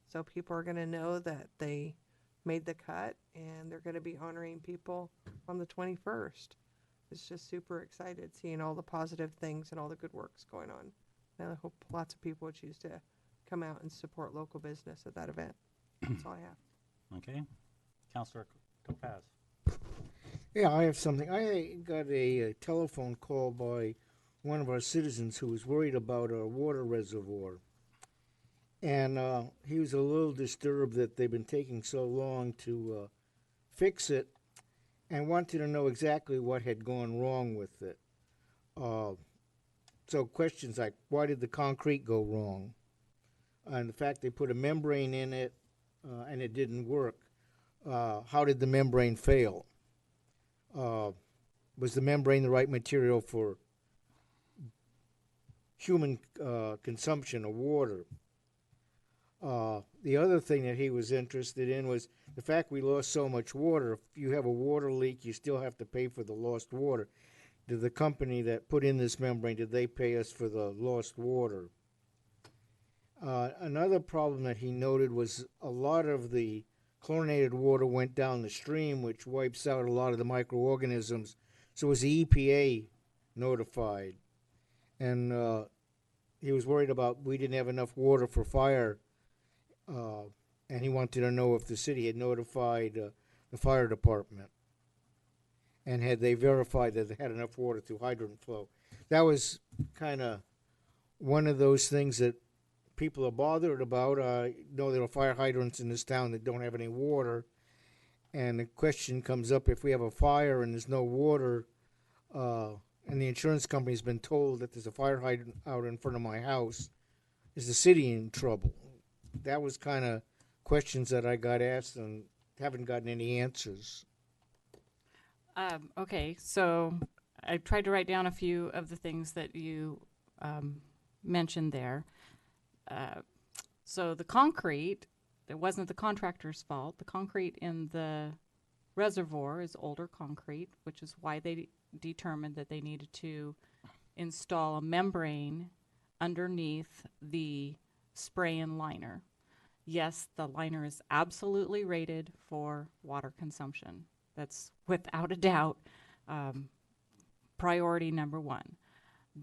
B: so people are going to know that they made the cut, and they're going to be honoring people on the 21st. It's just super excited seeing all the positive things and all the good works going on. And I hope lots of people would choose to come out and support local business at that event. That's all I have.
A: Okay. Councilor Topaz.
G: Yeah, I have something. I got a telephone call by one of our citizens who was worried about our water reservoir. And he was a little disturbed that they've been taking so long to fix it and wanted to know exactly what had gone wrong with it. So questions like, why did the concrete go wrong? And the fact they put a membrane in it and it didn't work. How did the membrane fail? Was the membrane the right material for human consumption of water? The other thing that he was interested in was the fact we lost so much water. If you have a water leak, you still have to pay for the lost water. Did the company that put in this membrane, did they pay us for the lost water? Another problem that he noted was a lot of the chlorinated water went down the stream, which wipes out a lot of the microorganisms. So was the EPA notified? And he was worried about we didn't have enough water for fire, and he wanted to know if the city had notified the fire department, and had they verified that they had enough water through hydrant flow. That was kind of one of those things that people are bothered about. I know there are fire hydrants in this town that don't have any water, and the question comes up, if we have a fire and there's no water, and the insurance company's been told that there's a fire hydrant out in front of my house, is the city in trouble? That was kind of questions that I got asked and haven't gotten any answers.
C: Okay, so I tried to write down a few of the things that you mentioned there. So the concrete, it wasn't the contractor's fault. The concrete in the reservoir is older concrete, which is why they determined that they needed to install a membrane underneath the spray-in liner. Yes, the liner is absolutely rated for water consumption. That's without a doubt priority number one.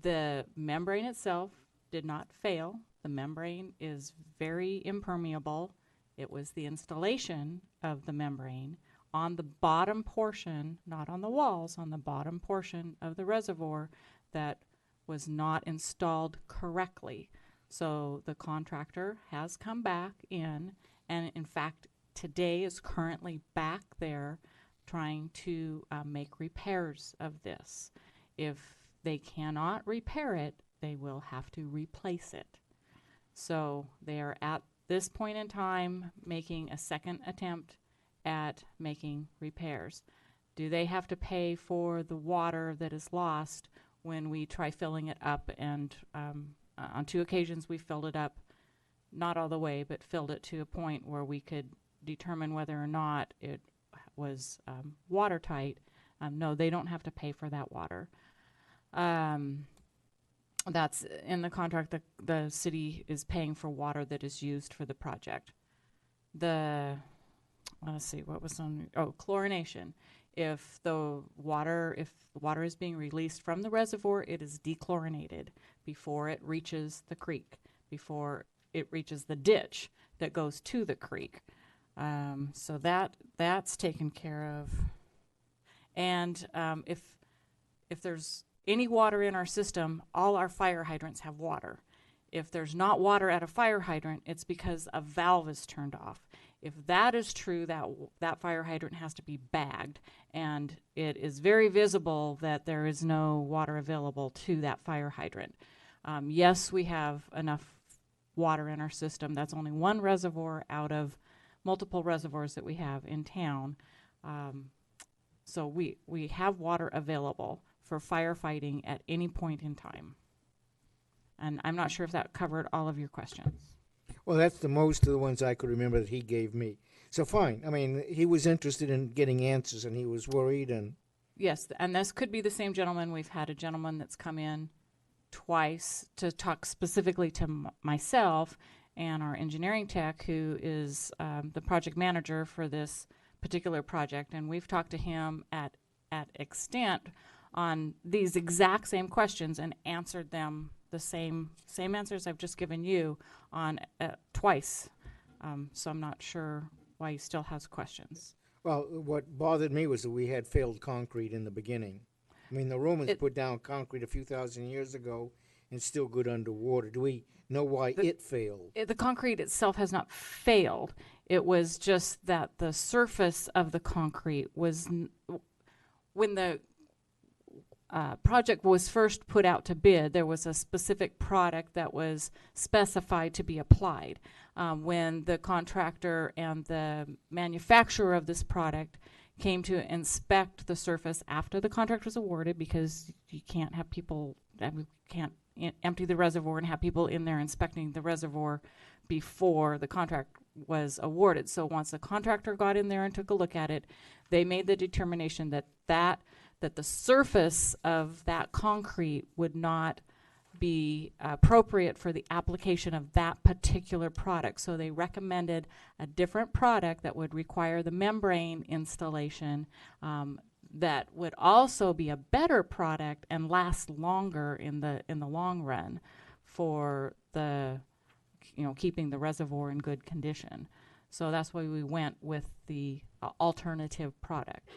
C: The membrane itself did not fail. The membrane is very impermeable. It was the installation of the membrane on the bottom portion, not on the walls, on the bottom portion of the reservoir that was not installed correctly. So the contractor has come back in, and in fact today is currently back there trying to make repairs of this. If they cannot repair it, they will have to replace it. So they are at this point in time making a second attempt at making repairs. Do they have to pay for the water that is lost when we try filling it up? And on 2 occasions we filled it up, not all the way, but filled it to a point where we could determine whether or not it was watertight. No, they don't have to pay for that water. That's in the contract. The city is paying for water that is used for the project. Let's see, what was on? Oh, chlorination. If the water is being released from the reservoir, it is dechlorinated before it reaches the creek, before it reaches the ditch that goes to the creek. So that's taken care of. And if there's any water in our system, all our fire hydrants have water. If there's not water at a fire hydrant, it's because a valve is turned off. If that is true, that fire hydrant has to be bagged, and it is very visible that there is no water available to that fire hydrant. Yes, we have enough water in our system. That's only one reservoir out of multiple reservoirs that we have in town. So we have water available for firefighting at any point in time. And I'm not sure if that covered all of your questions.
G: Well, that's the most of the ones I could remember that he gave me. So fine. I mean, he was interested in getting answers, and he was worried. And
C: yes, and this could be the same gentleman. We've had a gentleman that's come in twice to talk specifically to myself and our engineering tech, who is the project manager for this particular project, and we've talked to him at extent on these exact same questions and answered them the same answers I've just given you on twice. So I'm not sure why he still has questions.
G: Well, what bothered me was that we had failed concrete in the beginning. I mean, the Romans put down concrete a few thousand years ago and it's still good underwater. Do we know why it failed?
C: The concrete itself has not failed. It was just that the surface of the concrete was, when the project was first put out to bid, there was a specific product that was specified to be applied. When the contractor and the manufacturer of this product came to inspect the surface after the contract was awarded, because you can't have people, we can't empty the reservoir and have people in there inspecting the reservoir before the contract was awarded. So once the contractor got in there and took a look at it, they made the determination that the surface of that concrete would not be appropriate for the application of that particular product. So they recommended a different product that would require the membrane installation, that would also be a better product and last longer in the long run for the, keeping the reservoir in good condition. So that's why we went with the alternative product.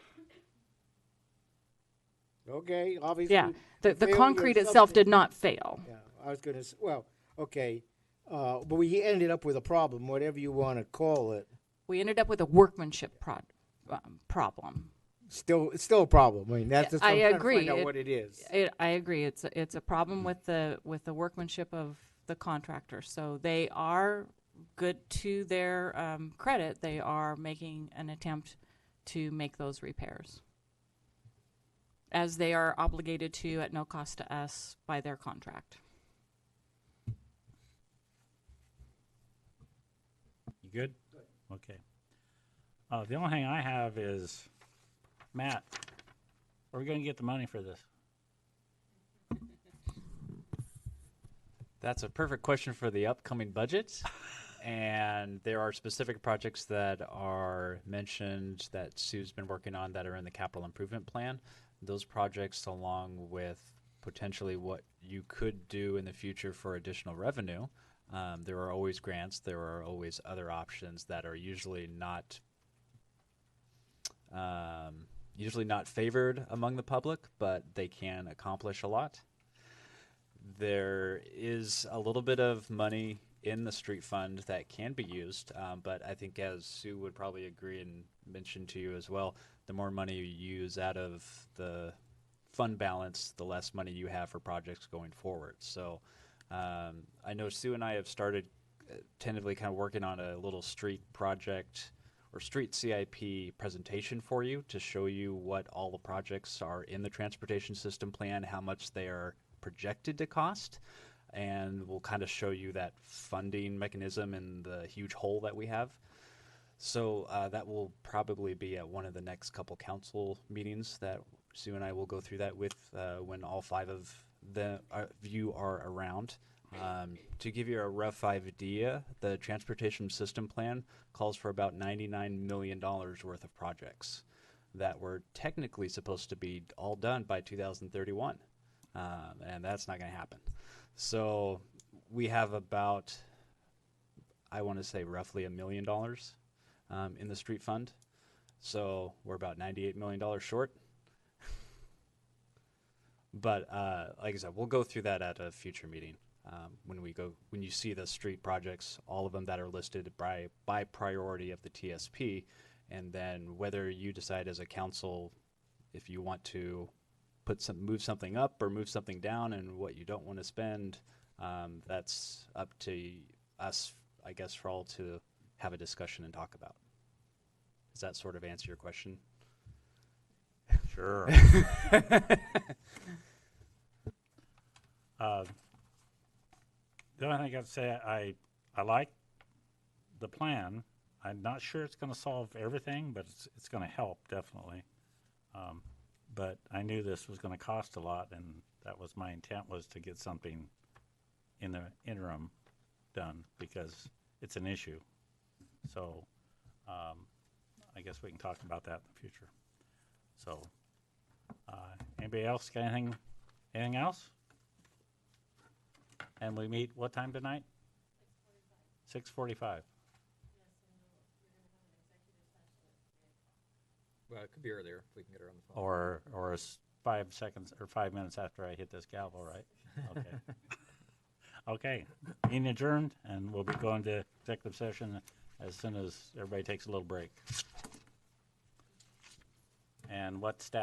G: Okay, obviously.
C: Yeah, the
G: failure
C: concrete
G: of
C: itself
G: something-
C: did not fail.
G: Yeah, I was going to, well, okay. But we ended up with a problem, whatever you want to call it.
C: We ended up with a workmanship problem.
G: It's still a problem. I mean, that's just,
C: I
G: I'm trying to
C: agree.
G: find out what it is.
C: I agree. It's a problem with the workmanship of the contractor. So they are good, to their credit. They are making an attempt to make those repairs, as they are obligated to at no cost to us by their contract.
A: You good? Okay. The only thing I have is, Matt, where are we going to get the money for this?
D: That's a perfect question for the upcoming budget. And there are specific projects that are mentioned that Sue's been working on that are in the capital improvement plan. Those projects, along with potentially what you could do in the future for additional revenue, there are always grants. There are always other options that are usually not favored among the public, but they can accomplish a lot. There is a little bit of money in the street fund that can be used, but I think, as Sue would probably agree and mention to you as well, the more money you use out of the fund balance, the less money you have for projects going forward. So I know Sue and I have started tentatively kind of working on a little street project or street CIP presentation for you to show you what all the projects are in the transportation system plan, how much they are projected to cost, and we'll kind of show you that funding mechanism and the huge hole that we have. So that will probably be at one of the next couple council meetings that Sue and I will go through that with when all five of you are around. To give you a rough idea, the transportation system plan calls for about $99 million worth of projects that were technically supposed to be all done by 2031. And that's not going to happen. So we have about, I want to say, roughly $1 million in the street fund. So we're about $98 million short. But like I said, we'll go through that at a future meeting when you see the street projects, all of them that are listed by priority of the TSP, and then whether you decide as a council if you want to move something up or move something down, and what you don't want to spend, that's up to us, I guess, for all to have a discussion and talk about. Does that sort of answer your question?
A: Sure. The only thing I got to say, I like the plan. I'm not sure it's going to solve everything, but it's going to help, definitely. But I knew this was going to cost a lot, and that was my intent, was to get something in the interim done because it's an issue. So, I guess we can talk about that in the future. So, anybody else got anything else? And we meet what time tonight? 6:45.
E: Well, it could be earlier if we can get her on the phone.
A: Or 5 seconds or 5 minutes after I hit this gavel, right? Okay. Okay, meeting adjourned, and we'll be going to executive session as soon as everybody takes a little break. And what staff